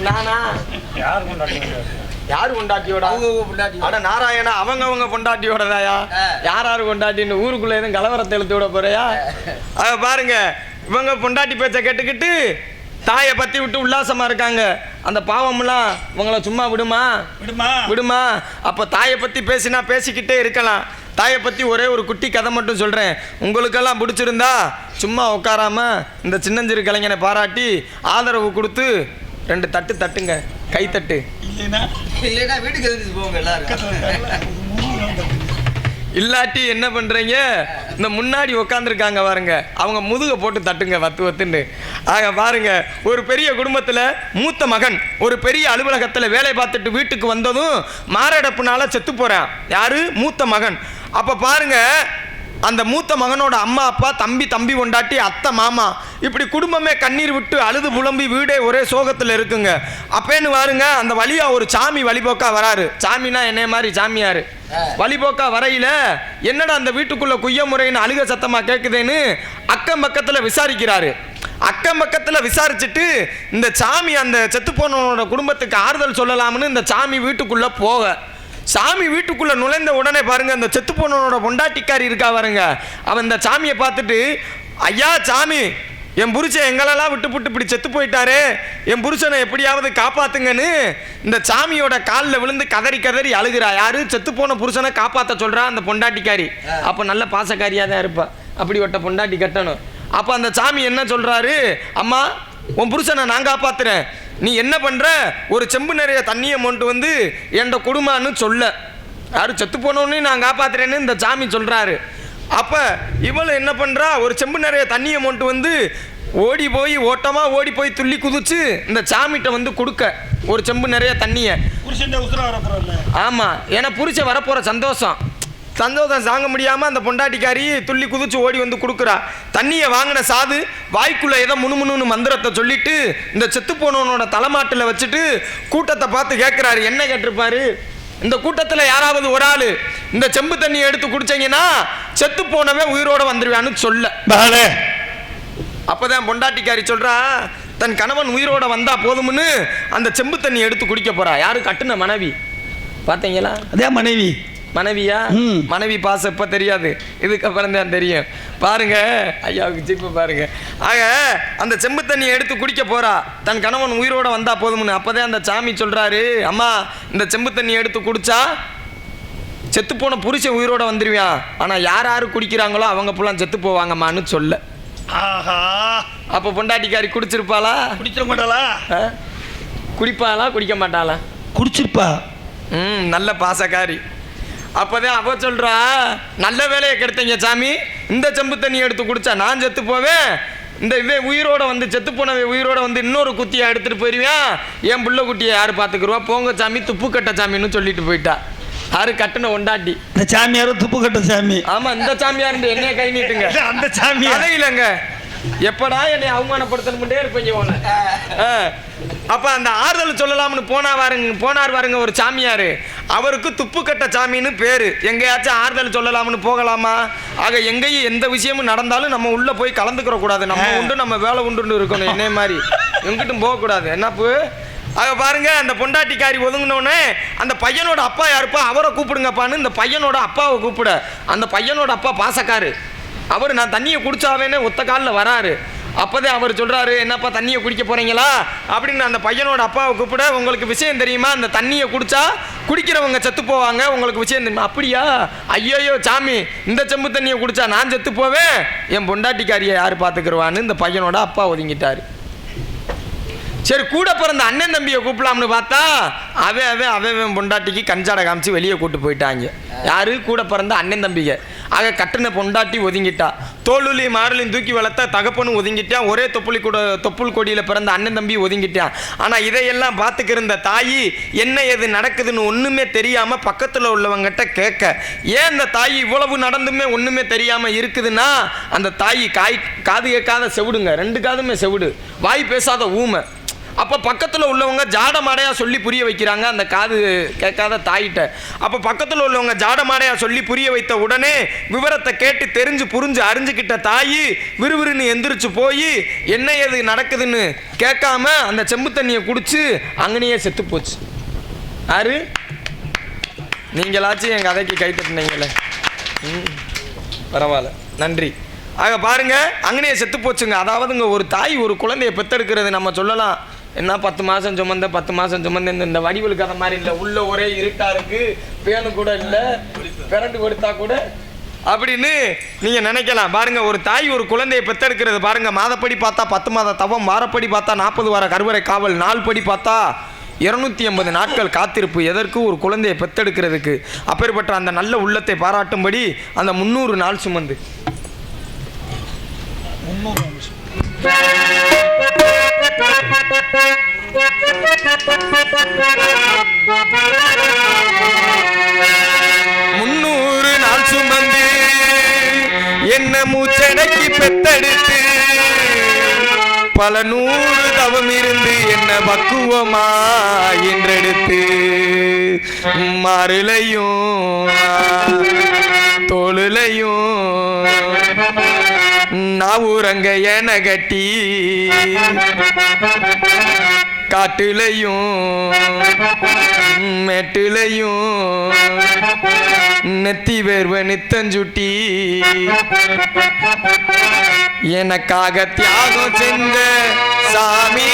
நானா யாரு பொண்டாட்டியோட? அட நாராயணா, அவங்க பொண்டாட்டியோட தாயா? யாரு பொண்டாட்டின்னு ஊருக்குள்ள எதுவும் கலவரத்தை எழுத்து விட போறியா? அத பாருங்க, இவங்க பொண்டாட்டி பேச்சை கேட்டுக்கிட்டு தாயை பத்தி விட்டு உல்லாசமா இருக்காங்க. அந்த பாவம்லாம் இவங்கள சும்மா விடுமா? அப்ப தாயை பத்தி பேசினா பேசிக்கிட்டே இருக்கலாம். தாயை பத்தி ஒரே ஒரு குட்டி கதை மட்டும் சொல்றேன். உங்களுக்கெல்லாம் பிடிச்சிருந்தா சும்மா உட்காராம இந்த சின்னஞ்சிறு கலைஞனை பாராட்டி ஆதரவு கொடுத்து 2 தட்டு தட்டுங்க, கை தட்டு. இல்லைன்னா வீட்டுக்கு எழுதிட்டு போங்க எல்லாரும். இல்லாட்டி என்ன பண்றீங்க, இந்த முன்னாடி உட்காந்துருக்காங்க பாருங்க, அவங்க முதுக போட்டு தட்டுங்க வத்துன்னு. ஆக பாருங்க, ஒரு பெரிய குடும்பத்தில் மூத்த மகன் ஒரு பெரிய அலுவலகத்தில் வேலை பார்த்துட்டு வீட்டுக்கு வந்ததும் மாரடைப்புனால செத்து போறான். யாரு? மூத்த மகன். அப்ப பாருங்க, அந்த மூத்த மகனோட அம்மா அப்பா தம்பி தம்பி கொண்டாட்டி அத்தை மாமா இப்படி குடும்பமே கண்ணீர் விட்டு அழுது புலம்பி வீடே ஒரே சோகத்தில் இருக்குங்க. அப்பேன்னு பாருங்க அந்த வழியா ஒரு சாமி வழிபோக்கா வராரு. சாமினா என்னைய மாதிரி சாமியாரு வழிபோக்கா வரையில என்னடா அந்த வீட்டுக்குள்ள குய்ய முறைன்னு அழுக சத்தமா கேட்குதேன்னு அக்கம் பக்கத்தில் விசாரிக்கிறாரு. அக்கம் பக்கத்தில் விசாரிச்சுட்டு இந்த சாமி அந்த செத்து போனவனோட குடும்பத்துக்கு ஆறுதல் சொல்லலாம்னு இந்த சாமி வீட்டுக்குள்ள போக சாமி வீட்டுக்குள்ள நுழைந்த உடனே பாருங்க அந்த செத்து போனவனோட பொண்டாட்டிக்காரி இருக்கா பாருங்க. அவன் இந்த சாமியை பார்த்துட்டு ஐயா சாமி என் புருஷன் எங்களெல்லாம் விட்டு இப்படி செத்து போயிட்டாரு, என் புருஷனை எப்படியாவது காப்பாத்துங்கன்னு இந்த சாமியோட காலில் விழுந்து கதறி கதறி அழுகிறா. யாரு? செத்து போன புருஷனை காப்பாற்ற சொல்றா அந்த பொண்டாட்டிக்காரி. அப்போ நல்ல பாசக்காரியாக தான் இருப்பா, அப்படி ஒட்ட பொண்டாட்டி கட்டணும். அப்போ அந்த சாமி என்ன சொல்றாரு, அம்மா உன் புருஷனை நான் காப்பாத்துறேன், நீ என்ன பண்ற, ஒரு செம்பு நிறைய தண்ணியை மொண்டு வந்து என் குடும்பம்னு சொல்ல. யாரு? செத்து போனோன்னு நான் காப்பாத்துறேன்னு இந்த சாமி சொல்றாரு. அப்ப இவளும் என்ன பண்றா, ஒரு செம்பு நிறைய தண்ணியை மொண்டு வந்து ஓடி போய் ஓட்டமா ஓடி போய் துள்ளி குதிச்சு இந்த சாமிகிட்ட வந்து கொடுக்க ஒரு செம்பு நிறைய தண்ணியை. ஆமா, ஏன்னா புருஷன் வரப்போற சந்தோஷம் தாங்க முடியாம அந்த பொண்டாட்டிக்காரி துள்ளி குதிச்சு ஓடி வந்து கொடுக்குறா. தண்ணியை வாங்கின சாது வாய்க்குள்ள ஏதோ முணுமுணுன்னு மந்திரத்தை சொல்லிட்டு இந்த செத்து போனவனோட தலைமாட்டில் வச்சுட்டு கூட்டத்தை பார்த்து கேட்கிறாரு. என்ன கேட்டிருப்பாரு, இந்த கூட்டத்தில் யாராவது ஒரு ஆளு இந்த செம்பு தண்ணியை எடுத்து குடிச்சீங்கன்னா செத்து போனவன் உயிரோட வந்துருவான்னு சொல்ல. அப்பதான் பொண்டாட்டிக்காரி சொல்றா, தன் கணவன் உயிரோட வந்தா போதும்னு அந்த செம்பு தண்ணி எடுத்து குடிக்க போறா. யாரு? கட்டுன மனைவி. பார்த்தீங்களா? அதே மனைவி. மனைவியா? மனைவி பாசம் இப்ப தெரியாது, இதுக்கப்புறம் தான் தெரியும். பாருங்க ஐயாவுக்கு ஜிப்பு பாருங்க. ஆக அந்த செம்பு தண்ணியை எடுத்து குடிக்க போறா, தன் கணவன் உயிரோட வந்தா போதும்னு. அப்பதான் அந்த சாமி சொல்றாரு, அம்மா இந்த செம்பு தண்ணியை எடுத்து குடிச்சா செத்து போன புருஷன் உயிரோட வந்துருவான், ஆனா யார் யாரு குடிக்கிறாங்களோ அவங்க புல்லாம் செத்து போவாங்கம்மான்னு சொல்ல. அப்ப பொண்டாட்டிக்காரி குடிச்சிருப்பாளா? குடிச்சிட மாட்டாளா? குடிப்பாளா குடிக்க மாட்டாளா? குடிச்சிருப்பா. நல்ல பாசக்காரி. அப்போதான் அவ சொல்றா, நல்ல வேலையை கெடுத்தீங்க சாமி, இந்த செம்பு தண்ணி எடுத்து குடிச்சா நான் செத்து போவேன், இந்த இவன் உயிரோட வந்து செத்து போனவே உயிரோட வந்து இன்னொரு குத்தியை எடுத்துட்டு போயிருவேன், என் புள்ள குட்டியை யார் பார்த்துக்குருவா, போங்க சாமி துப்பு கட்ட சாமின்னு சொல்லிட்டு போயிட்டா. யாரு? கட்டுன ஒண்டாட்டி. இந்த சாமியாரும் துப்பு கட்ட சாமி. ஆமா, இந்த சாமியார் என்னைய கை நீட்டுங்க. அந்த சாமி அதை இல்லைங்க, எப்படா என்னை அவமானப்படுத்தணும்ட்டே இருப்பீங்க போல. அப்ப அந்த ஆறுதல் சொல்லலாம்னு போனார் பாருங்க ஒரு சாமியாரு. அவருக்கு துப்பு கட்ட சாமின்னு பேரு. எங்கேயாச்சும் ஆறுதல் சொல்லலாம்னு போகலாமா? ஆக எங்கேயும் எந்த விஷயமும் நடந்தாலும் நம்ம உள்ள போய் கலந்துக்கிற கூடாது, நம்ம உண்டு நம்ம வேலை உண்டு இருக்கணும். என்னைய மாதிரி எங்கிட்டும் போகக்கூடாது. என்னப்பு? ஆக பாருங்க அந்த பொண்டாட்டிக்காரி ஒதுங்கினோடனே அந்த பையனோட அப்பா யாருப்பா, அவரை கூப்பிடுங்கப்பான்னு இந்த பையனோட அப்பாவை கூப்பிட. அந்த பையனோட அப்பா பாசக்காரு. அவர் நான் தண்ணியை குடிச்சாவேன்னு ஒத்த காலில் வராரு. அப்போதான் அவர் சொல்கிறாரு, என்னப்பா தண்ணியை குடிக்க போகிறீங்களா அப்படின்னு அந்த பையனோட அப்பாவை கூப்பிட, உங்களுக்கு விஷயம் தெரியுமா, அந்த தண்ணியை குடித்தா குடிக்கிறவங்க செத்து போவாங்க, உங்களுக்கு விஷயம் தெரியுமா? அப்படியா? ஐயோயோ சாமி, இந்த செம்பு தண்ணியை குடித்தா நான் செத்து போவேன், என் பொண்டாட்டிக்காரியை யார் பார்த்துக்குருவான்னு இந்த பையனோட அப்பா ஒதுங்கிட்டார். சரி, கூட பிறந்த அண்ணன் தம்பியை கூப்பிடலாம்னு பார்த்தா அவன் பொண்டாட்டிக்கு கஞ்சாடை காமிச்சு வெளியே கூட்டு போயிட்டாங்க. யாரு? கூட பிறந்த அண்ணன் தம்பிங்க. ஆக கட்டின பொண்டாட்டி ஒதுங்கிட்டா, தோளுலி மாடலையும் தூக்கி வளர்த்த தகப்பனும் ஒதுங்கிட்டான், ஒரே தொப்புள் கொடியில் பிறந்த அண்ணன் தம்பி ஒதுங்கிட்டான். ஆனால் இதையெல்லாம் பார்த்துக்கிருந்த தாயி என்ன எது நடக்குதுன்னு ஒன்றுமே தெரியாமல் பக்கத்தில் உள்ளவங்கிட்ட கேட்க, ஏன் இந்த தாய் இவ்வளவு நடந்துமே ஒன்றுமே தெரியாமல் இருக்குதுன்னா, அந்த தாய் காது கேட்காத செவிடுங்க, 2 காதுமே செவிடு, வாய் பேசாத ஊமை. அப்போ பக்கத்தில் உள்ளவங்க ஜாடமாடையாக சொல்லி புரிய வைக்கிறாங்க அந்த காது கேட்காத தாயிட்ட. அப்போ பக்கத்தில் உள்ளவங்க ஜாடமாடையாக சொல்லி புரிய வைத்த உடனே விவரத்தை கேட்டு தெரிஞ்சு புரிஞ்சு அறிஞ்சுக்கிட்ட தாய் விறுவிறுன்னு எந்திரிச்சு போய் என்ன எது நடக்குதுன்னு கேட்காம அந்த செம்பு தண்ணியை குடிச்சு அங்கனையே செத்து போச்சு. யாரு? நீங்களாச்சும் என் கதைக்கு கை தட்டினீங்களே, பரவாயில்ல, நன்றி. ஆக பாருங்க, அங்கனையே செத்து போச்சுங்க. அதாவதுங்க ஒரு தாய் ஒரு குழந்தையை பெற்றெடுக்கிறது நம்ம சொல்லலாம் என்ன 10 மாதம் சுமந்த இந்த வடிவல் கதை மாதிரி இல்லை, உள்ள ஒரே இருட்டா இருக்கு, பேனு கூட இல்லை, பிறண்டு கொடுத்தா கூட அப்படின்னு நீங்க நினைக்கலாம். பாருங்க, ஒரு தாய் ஒரு குழந்தையை பெற்றெடுக்கிறது பாருங்க, மாதப்படி பார்த்தா 10 மாத தவம், வாரப்படி பார்த்தா 40 வார கருவறை காவல், நாள் படி பார்த்தா 280 நாட்கள் காத்திருப்பு. எதற்கு? ஒரு குழந்தையை பெற்றெடுக்கிறதுக்கு. அப்பேற்பட்ட அந்த நல்ல உள்ளத்தை பாராட்டும்படி அந்த 300 நாள் சுமந்து முன்னூறு நாள் சுமந்து என்ன மூச்சடக்கி பெத்தெடுத்து பல 100 தவம் இருந்து என்ன பக்குவமா என்றெடுத்து மாறுலையும் தோளுலையும் நாவூரங்க என கட்டி காட்டுலையும் மெட்டுலையும் நெத்தி வேர்வ நித்தஞ்சுட்டி எனக்காக தியாகம் செஞ்ச சாமி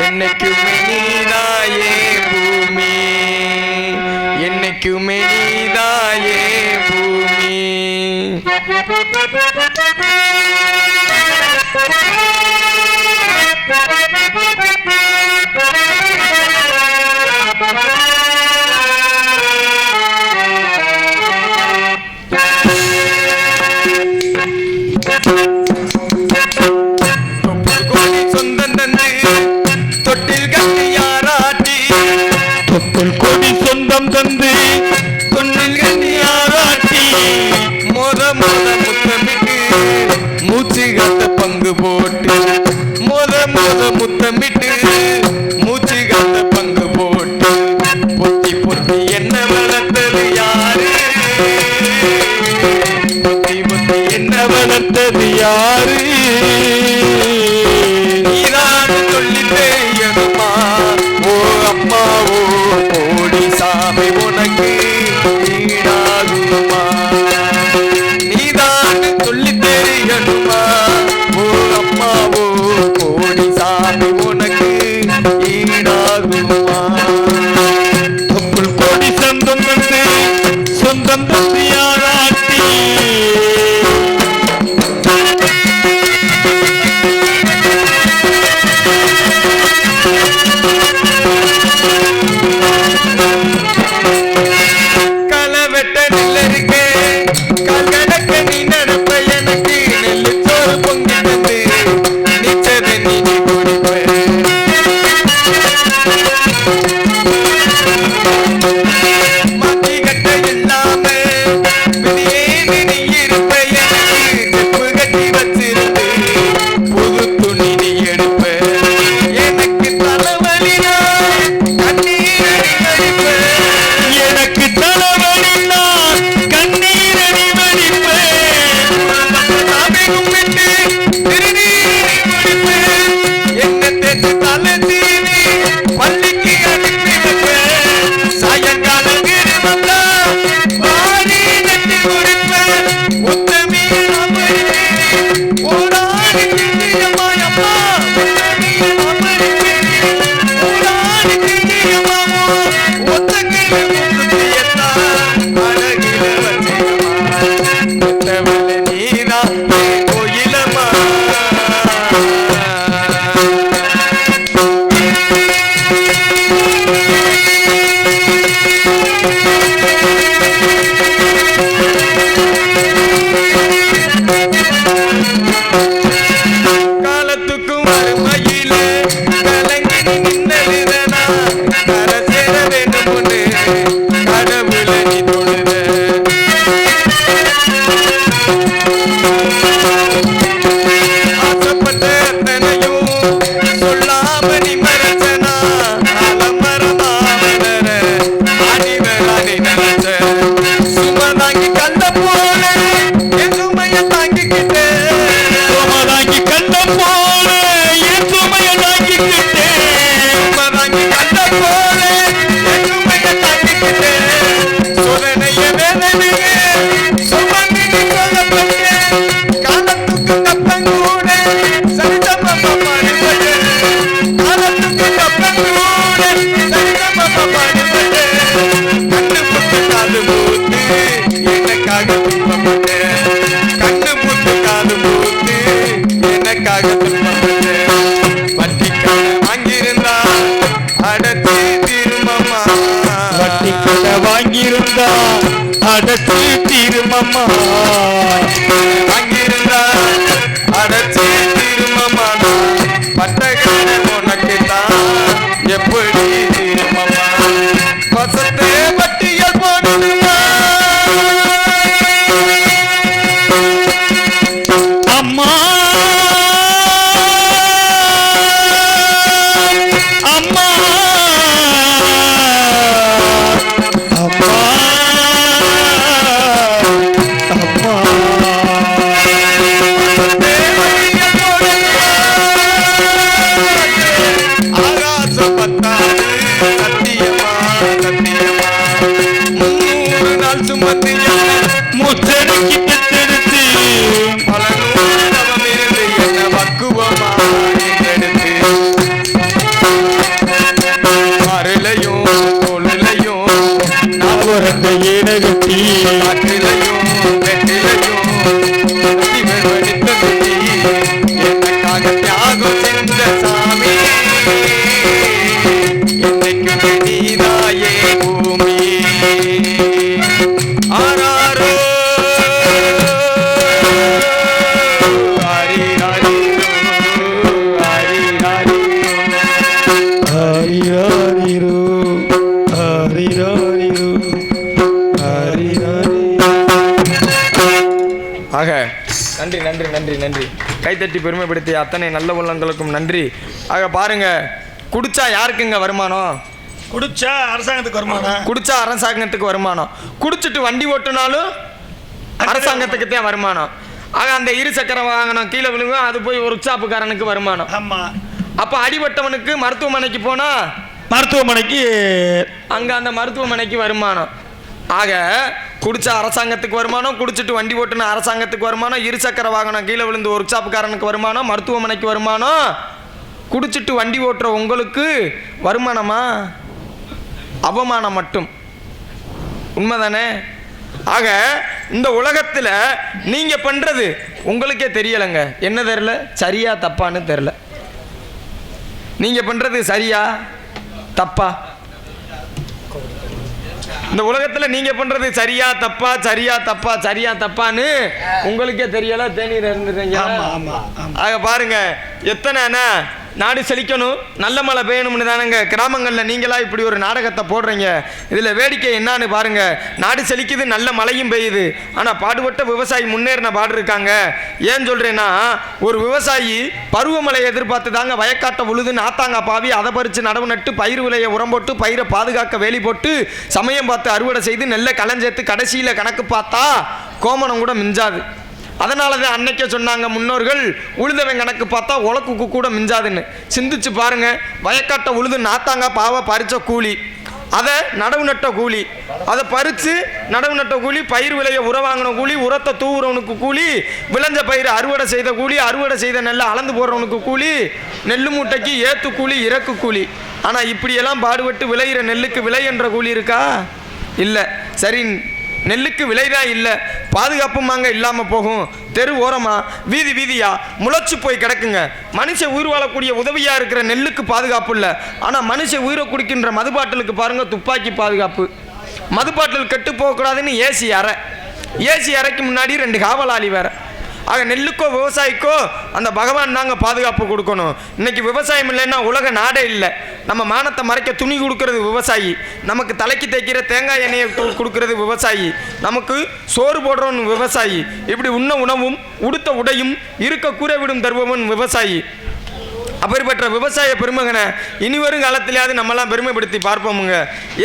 என்னைக்குமே நீதாயே பூமி என்னைக்குமே நீதாயே பூமி சொந்தம் தந்து தொட்டில் கட்டி யாராட்டி தொப்புள் கொடி சொந்தம் தந்து தொட்டில் கட்டி யாராட்டி மோத முத்தமிட்டு மூச்சு கட்ட பங்கு போட்டு மோத முத்தமிட்டு மூச்சு கட்ட பங்கு போட்டு பொத்தி பொத்தி என்ன வளர்த்தது யாரு பொத்தி பொத்தி என்ன வளர்த்தது யாரு நீதான் சொல்லி தெரியணுமா ஓ அம்மா ஓ கோடி சாமி உனக்கு ஈடாகுமா நீதான் சொல்லி தெரியணுமா ஓ அம்மா ஓ கோடி சாமி உனக்கு ஈடாகுமா தொப்புள் கொடி சொந்தம் தந்து சொந்தம் தந்து யாராட்டி களவெட்ட நெல்லருக்கு கல்கடக்க நீ நடப்ப எனக்கு நெல்லு சோறு பொங்கி தந்து நிச்சத நீ குடிப்ப மாத்தி கட்ட இல்லாம விதியே நீ இருப்ப எனக்கு செப்பு கட்டி வச்சிருந்து புது துணி நீ எடுப்ப எனக்கு தலைவலினா கண்ணீர் அடிப்ப எனக்கு தலைவலினா கண்ணீரடி வடிப்பேன் சாமி கும்பிட்டு திருநீர் குடிப்பேன் என்ன தேச்சு தலை தீவி பள்ளிக்கு அனுப்பி வைப்பேன் சாயங்காலம் வீடு வந்தா பாடி நெட்டி குடிப்பேன் உத்தமி அமரி ஓடாடி திண்டியம்மா அம்மா உத்தமி அமரி ஓடாடி திண்டியம்மா ஒத்தக்கிளி முத்துத்தியத்தா அழகில வச்சியம்மா பெத்தவள நீதா கோயிலம்மா காலத்துக்கும் வறுமையில கலங்கி நின்னதுதனா கரை சேர வேண்டும் ஒன்று கடவுள நீ தொழுத ஆசைப்பட்ட அத்தனையும் சொல்லாம நீ மறைச்சனா அலமரமா வளர ஆடிவராடி நினைச்ச சும்மா தாங்கி கண்ட போல என் சுமைய தாங்கிக்கிட்டு சோமதாங்கி கண்ட போல என் சுமையை தாங்கிக்கிட்டேன் சுமதாங்கி கண்ட போல என் சுமைய தாங்கிக்கிட்டு சோதனைய வேதனைய சுமந்து நீ சொல்லப்பட்டு காலத்துக்கு தப்பங்கூட சரிதமமா பாடுபட்டு காலத்துக்கு தப்பங்கூட சரிதமமா பாடுபட்டு கண்ணு புட்டு காது மூத்து எனக்காக துன்பப்பட்டு கண்ணு புட்டு காது மூத்து எனக்காக துன்பப்பட்டு வட்டிக்கான வாங்கியிருந்தா அடச்சி திரும்பமா வட்டி கடை வாங்கியிருந்தா அடைச்சு தீருமம்மா வாங்கியிருந்தா அடச்சி திரும்பமா பட்டகார உனக்கு தான் எப்படி திரும்பமா வசத்தே வட்டியல் போடுமா 300 நாள் சுமந்து முச்சடிக்கு பெற்றெடுத்து பல நூறு தவம் இருந்து என்ன பக்குவமா எடுத்து அருளையும் தொழிலையும் நான் பிறந்த ஈடகட்டி காற்றிலையும் வெற்றிலையும் இவர் வடித்த வெற்றி எனக்காக தியாகம் செஞ்ச சாமி என்னைக்கு நீதாயே பூமி ஆராரோ ஹரி ஹரி ஹரி ஹரி ஹரிராரிரோ ஹரிராரிரோ ஹரிராரி. ஆக நன்றி நன்றி நன்றி நன்றி. கைத்தட்டி பெருமைப்படுத்திய அத்தனை நல்ல உள்ளங்களுக்கும் நன்றி. ஆக பாருங்க, குடிச்சா யாருக்குங்க வருமானம்? குடிச்சா அரசாங்கத்துக்கு வருமானம், குடிச்சா அரசாங்கத்துக்கு வருமானம். குடிச்சிட்டு வண்டி ஓட்டுனாலும் அரசாங்கத்துக்கு தான் வருமானம். ஆக அந்த இருசக்கர வாகனம் கீழே விழுங்கும், அது போய் ஒரு ஷாப்புக்காரனுக்கு வருமானம். ஆமா. அப்போ அடிபட்டவனுக்கு மருத்துவமனைக்கு போனா மருத்துவமனைக்கு அங்கே அந்த மருத்துவமனைக்கு வருமானம். ஆக குடிச்சா அரசாங்கத்துக்கு வருமானம், குடிச்சிட்டு வண்டி ஓட்டுன அரசாங்கத்துக்கு வருமானம், இருசக்கர வாகனம் கீழே விழுந்து ஒரு ஷாப்புக்காரனுக்கு வருமானம், மருத்துவமனைக்கு வருமானம். குடிச்சிட்டு வண்டி ஓட்டுற உங்களுக்கு வருமானமா? அவமானம் மட்டும். உண்மைதானே? ஆக இந்த உலகத்தில் நீங்கள் பண்ணுறது உங்களுக்கே தெரியலைங்க. என்ன தெரில, சரியா தப்பான்னு தெரில. நீங்கள் பண்ணுறது சரியா தப்பா? இந்த உலகத்தில் நீங்கள் பண்ணுறது சரியா தப்பா, சரியா தப்பா, சரியா தப்பான்னு உங்களுக்கே தெரியல. தேநீர் இருந்துருங்க. ஆக பாருங்க, எத்தனை நாடு செழிக்கணும், நல்ல மழை பெய்யணும்னு தானேங்க கிராமங்களில் நீங்களா இப்படி ஒரு நாடகத்தை போடுறீங்க. இதில் வேடிக்கை என்னான்னு பாருங்க. நாடு செழிக்குது, நல்ல மழையும் பெய்யுது, ஆனால் பாடுபட்ட விவசாயி முன்னேறின பாடு இருக்காங்க. ஏன் சொல்கிறேன்னா, ஒரு விவசாயி பருவமழையை எதிர்பார்த்து தாங்க வயக்காட்டை உழுது நாத்தாங்க பாவி அதை பறித்து நடவு நட்டு பயிர் விலையை உரம் போட்டு பயிரை பாதுகாக்க வேலி போட்டு சமயம் பார்த்து அறுவடை செய்து நெல்லை களஞ்சேர்த்து கடைசியில் கணக்கு பார்த்தா கோமணம் கூட மிஞ்சாது. அதனால தான் அன்னைக்கே சொன்னாங்க முன்னோர்கள், உழுதவன் கணக்கு பார்த்தா உலக்குக்கு கூட மிஞ்சாதுன்னு. சிந்திச்சு பாருங்க, வயக்காட்டை உழுது நாத்தாங்க பாவை பறித்த கூலி, அதை நடவு நட்ட கூலி, அதை பறித்து நடவு நட்ட கூலி, பயிர் விலையை உரம் வாங்கின கூலி, உரத்தை தூவுறவனுக்கு கூலி, விளைஞ்ச பயிர் அறுவடை செய்த கூலி, அறுவடை செய்த நெல்லை அளந்து போடுறவனுக்கு கூலி, நெல் மூட்டைக்கு ஏத்து கூலி, இறக்கு கூலி. ஆனால் இப்படியெல்லாம் பாடுபட்டு விளையிற நெல்லுக்கு விலை என்ற கூலி இருக்கா? இல்லை. சரி, நெல்லுக்கு விலைதான் இல்லை, பாதுகாப்புமாங்க இல்லாமல் போகும். தெரு ஓரமா வீதி வீதியா முளைச்சு போய் கிடக்குங்க. மனுஷன் உயிர் வாழக்கூடிய உதவியாக இருக்கிற நெல்லுக்கு பாதுகாப்பு இல்லை. ஆனால் மனுஷன் உயிரை குடிக்கின்ற மதுபாட்டிலுக்கு பாருங்க துப்பாக்கி பாதுகாப்பு. மதுபாட்டில் கெட்டு போகக்கூடாதுன்னு ஏசி அறைக்கு முன்னாடி 2 காவலாளி வேற. ஆக நெல்லுக்கோ விவசாயிக்கோ அந்த பகவான் தாங்க பாதுகாப்பு கொடுக்கணும். இன்னைக்கு விவசாயம் இல்லைன்னா உலக நாடே இல்லை. நம்ம மானத்தை மறைக்க துணி கொடுக்கறது விவசாயி, நமக்கு தலைக்கு தைக்கிற தேங்காய் எண்ணெயை கொடுக்கறது விவசாயி, நமக்கு சோறு போடுறவன் விவசாயி, இப்படி உண்ண உணவும் உடுத்த உடையும் இருக்க கூரை விடும் தருபவன் விவசாயி. அப்படிப்பட்ட விவசாய பெருமகனை இனி வரும் காலத்திலேயாவது நம்மலாம் பெருமைப்படுத்தி பார்ப்போமுங்க.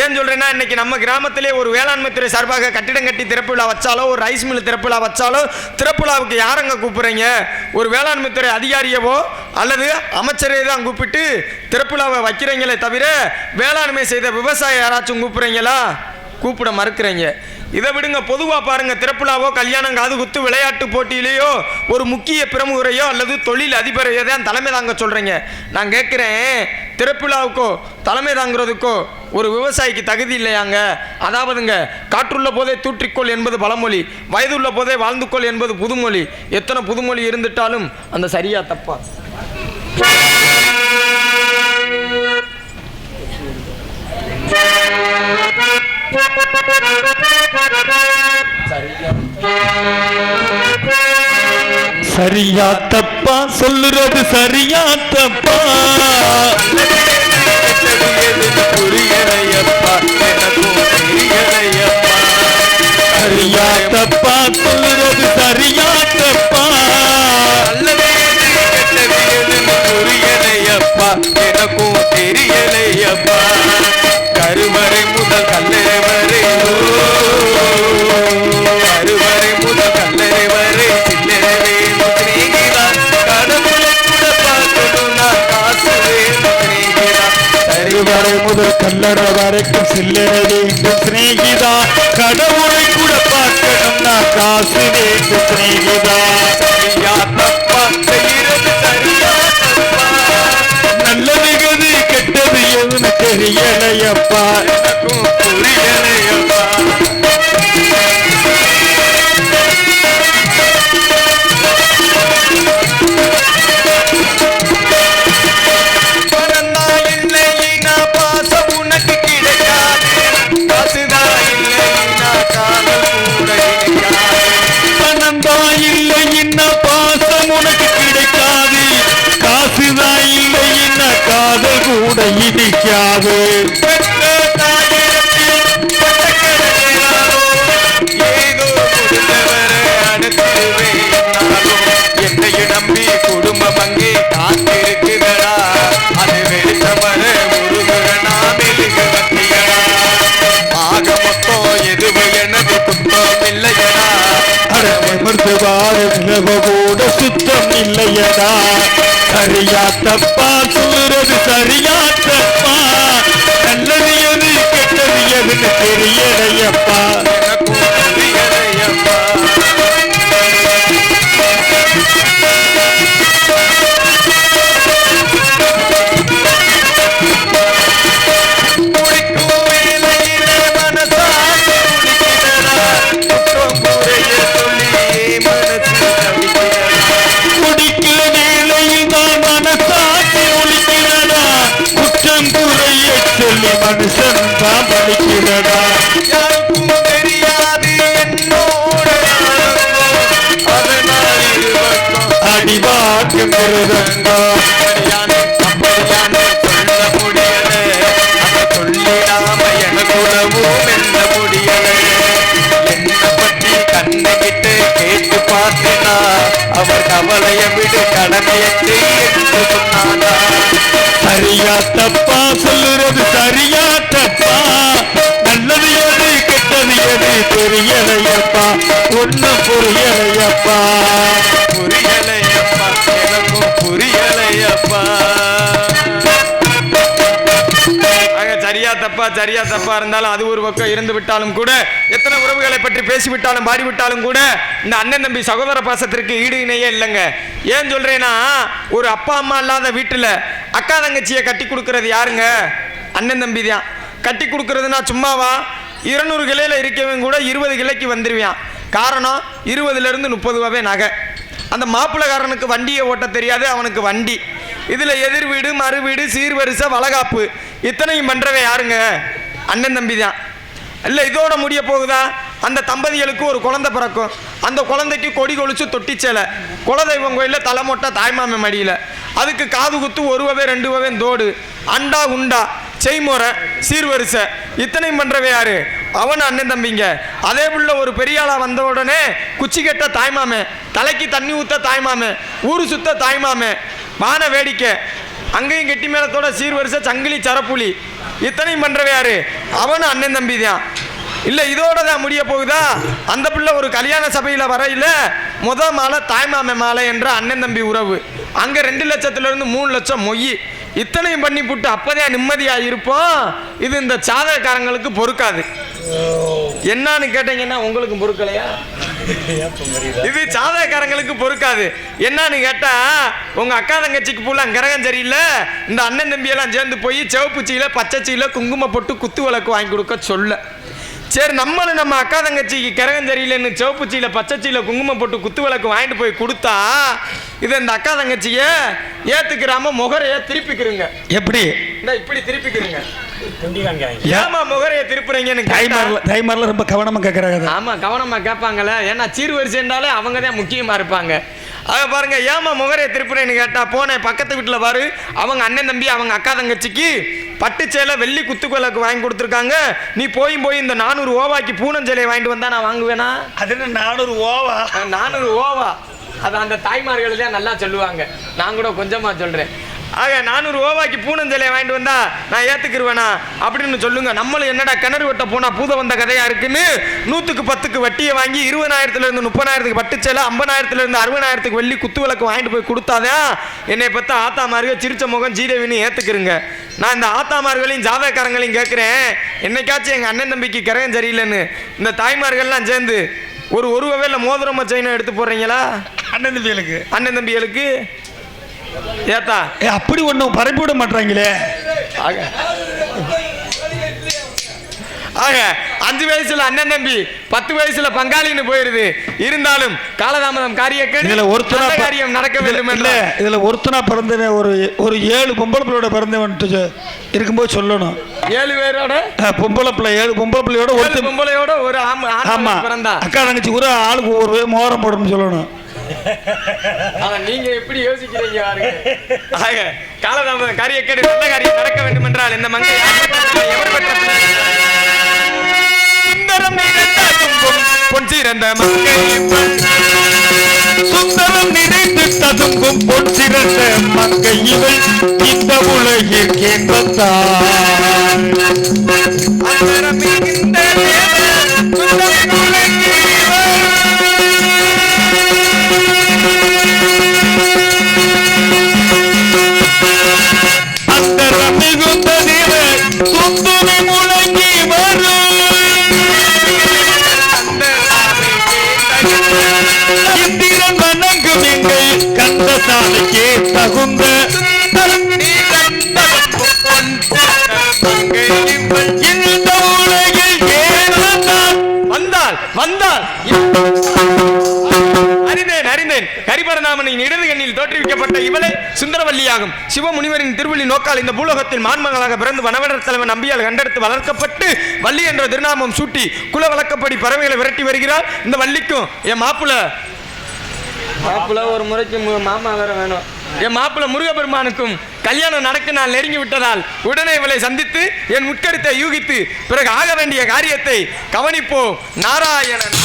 ஏன் சொல்கிறேன்னா, இன்றைக்கி நம்ம கிராமத்திலே ஒரு வேளாண்மை துறை சார்பாக கட்டிடம் கட்டி திறப்பு விழா வச்சாலோ, ஒரு ரைஸ் மில் திறப்பு விழா வச்சாலோ, திறப்பு விழாவுக்கு யாரங்க கூப்பிட்றீங்க? ஒரு வேளாண்மை துறை அதிகாரியவோ அல்லது அமைச்சரே தான் கூப்பிட்டு திறப்பு விழாவை வைக்கிறீங்களே தவிர வேளாண்மை செய்த விவசாய யாராச்சும் கூப்பிட்றீங்களா? கூப்பிட மறுக்கிறீங்க. இதை விடுங்க, பொதுவாக பாருங்கள், திறப்புலாவோ கல்யாணம் காது குத்து விளையாட்டு போட்டியிலேயோ ஒரு முக்கிய பிரமுகரையோ அல்லது தொழில் அதிபரையோ தான் தலைமை தாங்க சொல்கிறீங்க. நான் கேட்குறேன், திறப்புலாவுக்கோ தலைமை தாங்கிறதுக்கோ ஒரு விவசாயிக்கு தகுதி இல்லையாங்க? அதாவதுங்க, காற்றுள்ள போதே தூற்றிக்கொள் என்பது பழமொழி, வயதுள்ள போதே வாழ்ந்துக்கொள் என்பது புதுமொழி. எத்தனை புதுமொழி இருந்துட்டாலும் அந்த சரியா தப்பா? சரியா தப்பா சொல்லுறது சரியா தப்பா? சரியா தப்பா சொல்லுறது சரியா தப்பா? எனக்கும் தெரியலையப்பா. கருவறை முதல் கல்லறை வரை, கருவறை முதல் கல்லறை வரை சில்லறை வேணும் நீங்கிதான். கடவுளை கூட பார்க்கணும் நான் காசு வேணும் நீங்கிதான். கருவறை முதல் கல்லறை வேண்டும் சிநேகிதா, கடவுளை கூட பார்க்கணும்னா காசு வேண்டும் சிநேகிதா. சரியா தப்பா செய்யறது சரியா தப்பா, நல்லது எது கெட்டது எதுன்னு தெரியலையப்பா, எனக்கும் புரியலையப்பா. பணந்தா இல்லைனா பாசம் உனக்கு கிடைக்காது, காசுதான் இல்லைனா காதல் கூட கிடைக்காது. பணம்தான் இல்லைன்னா பாசம் உனக்கு கிடைக்காது, காசுதான் இல்லைன்னா காதல் கூட இனிக்காது. பெற்ற தாயிடத்தில் பட்டக்கடலாரோ, ஏதோ முடிந்தவரை அடுத்துவே என்னாலும் என்னையும் நம்பி குடும்பம் அங்கே காத்திருக்குதடா, அது வெடித்தவர முருகனா மெழுக வத்தியடா. ஆக மொத்தம் எதுவும் எனது குத்தம் இல்லையடா, அடமர்ந்து வாழ கூட சுத்தம் இல்லையடா. சரியா தப்பா சொல்றது சரியா தப்பா, நல்லது எது கெட்டது எதுன்னு தெரியலையப்பா. எனக்கும் புரியலையப்பா. முடிக்கும் வேளையிலே மனசாட்சி துடிக்குதடா, குற்றம் குறைய சொல்லியே மனசு தவிக்குதடா. குடிக்கிற வேளையில் தான் மனசாட்சி ஒழிக்கிறடா, குற்றம் குறைய சொல்லி மனுஷன் தான் படிக்கிறடா. யாருக்கும் தெரியாது என்னோட ஆனந்தம், அதனால் இருவருக்கும் அடிவாக்கு மிருதங்கா, அப்படியானே அப்படியானே சொல்ல முடியல, அதை சொல்லிடாம எனக்கு உறவும் மெல்ல முடியல. என்னை பற்றி கண்ணுகிட்டு கேட்டு பார்த்தேனா, அவர் கவலையை விடு கடமையை செய் என்று சொன்னானா. சரியா தப்பா சொல்லுறது சரியா தப்பா, நல்லது எது கெட்டது எது தெரியலையப்பா, ஒன்னும் புரியலையப்பா. புரியலையப்பா, எனக்கும் புரியலையப்பா. ஆக சரியா தப்பா இருந்தாலும் அது ஒரு பக்கம் இருந்து விட்டாலும் கூட, எத்தனை உறவுகளை பற்றி பேசிவிட்டாலும் பாடிவிட்டாலும் கூட, இந்த அண்ணன் தம்பி சகோதர பாசத்திற்கு ஈடு இணையே இல்லைங்க. ஏன் சொல்றேன்னா, ஒரு அப்பா அம்மா இல்லாத வீட்டில் அக்கா தங்கச்சியை கட்டி கொடுக்கறது யாருங்க? அண்ணன் தம்பி தான். கட்டி கொடுக்கறதுனா சும்மாவா? 200 கிளையில் இருக்கவன் கூட 20 கிளைக்கு வந்துடுவான். காரணம் 20லேருந்து 30 நகை. அந்த மாப்பிள்ளைக்காரனுக்கு வண்டியை ஓட்ட தெரியாது, அவனுக்கு வண்டி. இதில் எதிர் வீடு மறு வீடு சீர்வரிசை வளகாப்பு இத்தனையும் பண்ணுறவன் யாருங்க? அண்ணன் தம்பி தான். இல்லை இதோட முடிய போகுதா? அந்த தம்பதிகளுக்கு ஒரு குழந்தை பிறக்கும். அந்த குழந்தைக்கு கொடி கொலுச்சு தொட்டி சேலை, குலதெய்வம் கோயிலில் தலைமொட்டை தாய்மாமன் மடியில், அதுக்கு காது குத்து 1 2 தோடு, அண்டா உண்டா செய்முறை சீர்வரிசை இத்தனையும் பண்ணுறவே யாரு? அவன் அண்ணன் தம்பிங்க. அதே புள்ள ஒரு பெரியாளா வந்த உடனே குச்சி கட்ட தாய்மாமே, தலைக்கு தண்ணி ஊற்ற தாய்மாமே, ஊரு சுத்த தாய்மாமே, வான வேடிக்கை, அங்கேயும் கெட்டி மேளத்தோட சீர்வரிசை சங்கிலி சரப்புலி இத்தனையும் பண்ணுறவே யாரு? அவனும் அண்ணன் தம்பி தான். இல்லை இதோட தான் முடிய போகுதா? அந்த பிள்ளை ஒரு கல்யாண சபையில் வரையில் மாலை தாய்மாமே மாலை என்ற அண்ணன் தம்பி உறவு, அங்கே 2 லட்சத்துலேருந்து 3 லட்சம் மொய் இத்தனையும் பண்ணி போட்டு அப்போதான் நிம்மதியாக இருப்போம். இது இந்த சாதகக்காரங்களுக்கு பொறுக்காது. என்னன்னு கேட்டீங்கன்னா உங்களுக்கும் பொறுக்கலையா? இது சாதகக்காரங்களுக்கு பொறுக்காது. என்னன்னு கேட்டா, உங்க அக்கா தங்கச்சிக்கு பூரா கிரகம் சரியில்லை, இந்த அண்ணன் தம்பியெல்லாம் சேர்ந்து போய் சிவப்புச்சியில பச்சைச்சியில குங்கும போட்டு குத்து விளக்கு வாங்கி கொடுக்க சொல்ல. சரி நம்மளும் நம்ம அக்கா தங்கச்சிக்கு கிரகம் சரியில்லைன்னு சிவப்புச்சியில பச்சைச்சியில குங்குமம் போட்டு குத்து விளக்கு வாங்கிட்டு போய் கொடுத்தா, இதை இந்த அக்கா தங்கச்சிய ஏத்துக்கிறாம முகரைய திருப்பிக்கிறங்க. எப்படி? இப்படி திருப்பிக்கிறங்க. ஏமா முகரைய திருப்புறீங்கன்னு தாய்மாரில் ரொம்ப கவனமா கேட்கறாங்க. ஆமா கவனமா கேட்பாங்கல்ல, ஏன்னா சீர்வரிசைன்றாலே அவங்க தான் முக்கியமா இருப்பாங்க. அதை பாருங்க, ஏமா முகரைய திருப்புறேன்னு கேட்டா, போனேன் பக்கத்து வீட்டில் பாரு, அவங்க அண்ணன் தம்பி அவங்க அக்கா தங்கச்சிக்கு பட்டு சேலை வெள்ளி குத்துக்கோலுக்கு வாங்கி கொடுத்துருக்காங்க. நீ போய் இந்த 400 ஓவாய்க்கு பூனம் சேலையை வாங்கிட்டு வந்தா நான் வாங்குவேனா? அது 400 ஓவா? 400 ஓவா அது அந்த தாய்மார்கள் தான் நல்லா சொல்லுவாங்க, நான் கூட கொஞ்சமா சொல்றேன். ஆக 400 ரூபாய்க்கு பூனஞ்சலையை வாங்கிட்டு வந்தா நான் ஏத்துக்கிருவேனா அப்படின்னு சொல்லுங்க. நம்மளும் என்னடா கிணறு வெட்ட போனா பூத வந்த கதையா இருக்குன்னு 100க்கு 10க்கு வட்டியை வாங்கி 20,000 இருந்து 30,000 பட்டுச்சேலை 50,000 இருந்து 60,000 வெள்ளி குத்து விளக்கு வாங்கிட்டு போய் கொடுத்தாதான் என்னை பத்த ஆத்தாமார்கள் சிரிச்ச முகம் ஜீதேவின்னு ஏத்துக்கிறங்க. நான் இந்த ஆத்தாமார்களையும் ஜாதகக்காரங்களையும் கேட்குறேன், என்னைக்காச்சும் எங்கள் அண்ணன் தம்பிக்கு கிரகம் சரியில்லைன்னு இந்த தாய்மார்கள்லாம் சேர்ந்து ஒரு வகையில் மோதிரமா செயினை எடுத்து போடுறீங்களா? அண்ணன் தம்பிகளுக்கு ஏத்தா அப்படி ஒன்றும் பரப்பி விட மாட்டாங்களே. ஆக 5 வயசுல அண்ணன் தம்பி 10 வயசுல பங்காளின்னு போயிருது. இருந்தாலும் காலதாமதம் காரியம் நடக்க வேண்டும். இதுல ஒருத்தனா பிறந்த ஒரு 7 பொம்பளை பிள்ளையோட பிறந்தவன்ட்டு இருக்கும்போது சொல்லணும். 7 பேரோட பொம்பளை பிள்ளை 7 பொம்பளை பிள்ளையோட ஒரு பொம்பளையோட ஒரு ஆமா பிறந்தா அக்கா தங்கச்சி ஒரு ஆளுக்கு ஒரு மோதிரம் போடணும்னு சொல்லணும். நீங்க எப்படி யோசிக்கிறீங்க? ஆக காலதாமதம் காரியக்கேடு நல்ல காரியம் நடக்க வேண்டும் என்றால் இந்த மங்கை சுந்தரம் பொன் சிறந்த சுந்தரம் நிறைந்து ததும்பும் பொன் சிறந்த மங்கை இவள் இந்த உலகில் கேட்பத்தான் கந்தசாலைக்கே தகுந்த இந்த உலகில் வந்தால் அறிந்தேன் கரிபரநாமனின் இடது கண்ணில் தோற்றுவிக்கப்பட்ட இவளை சுந்தரவல்லியாகும். சிவமுனிவரின் திருவள்ளி நோக்கால் இந்த பூலோகத்தில் மான்மகளாக பிறந்து வனவடர் தலைவன் நம்பியால் கண்டெடுத்து வளர்க்கப்பட்டு வள்ளி என்ற திருநாமம் சூட்டி குல வழக்கப்படி பறவைகளை விரட்டி வருகிறார். இந்த வள்ளிக்கும் என் மாப்பிள்ள ஒரு முறைக்கு மாமா வேற வேணும். என் மாப்பிள்ள முருகபெருமானுக்கும் கல்யாணம் நடக்க நான் நெருங்கி விட்டதால் உடனே இவளை சந்தித்து என் உட்கருத்தை யூகித்து பிறகு ஆக வேண்டிய காரியத்தை கவனிப்போ. நாராயணன்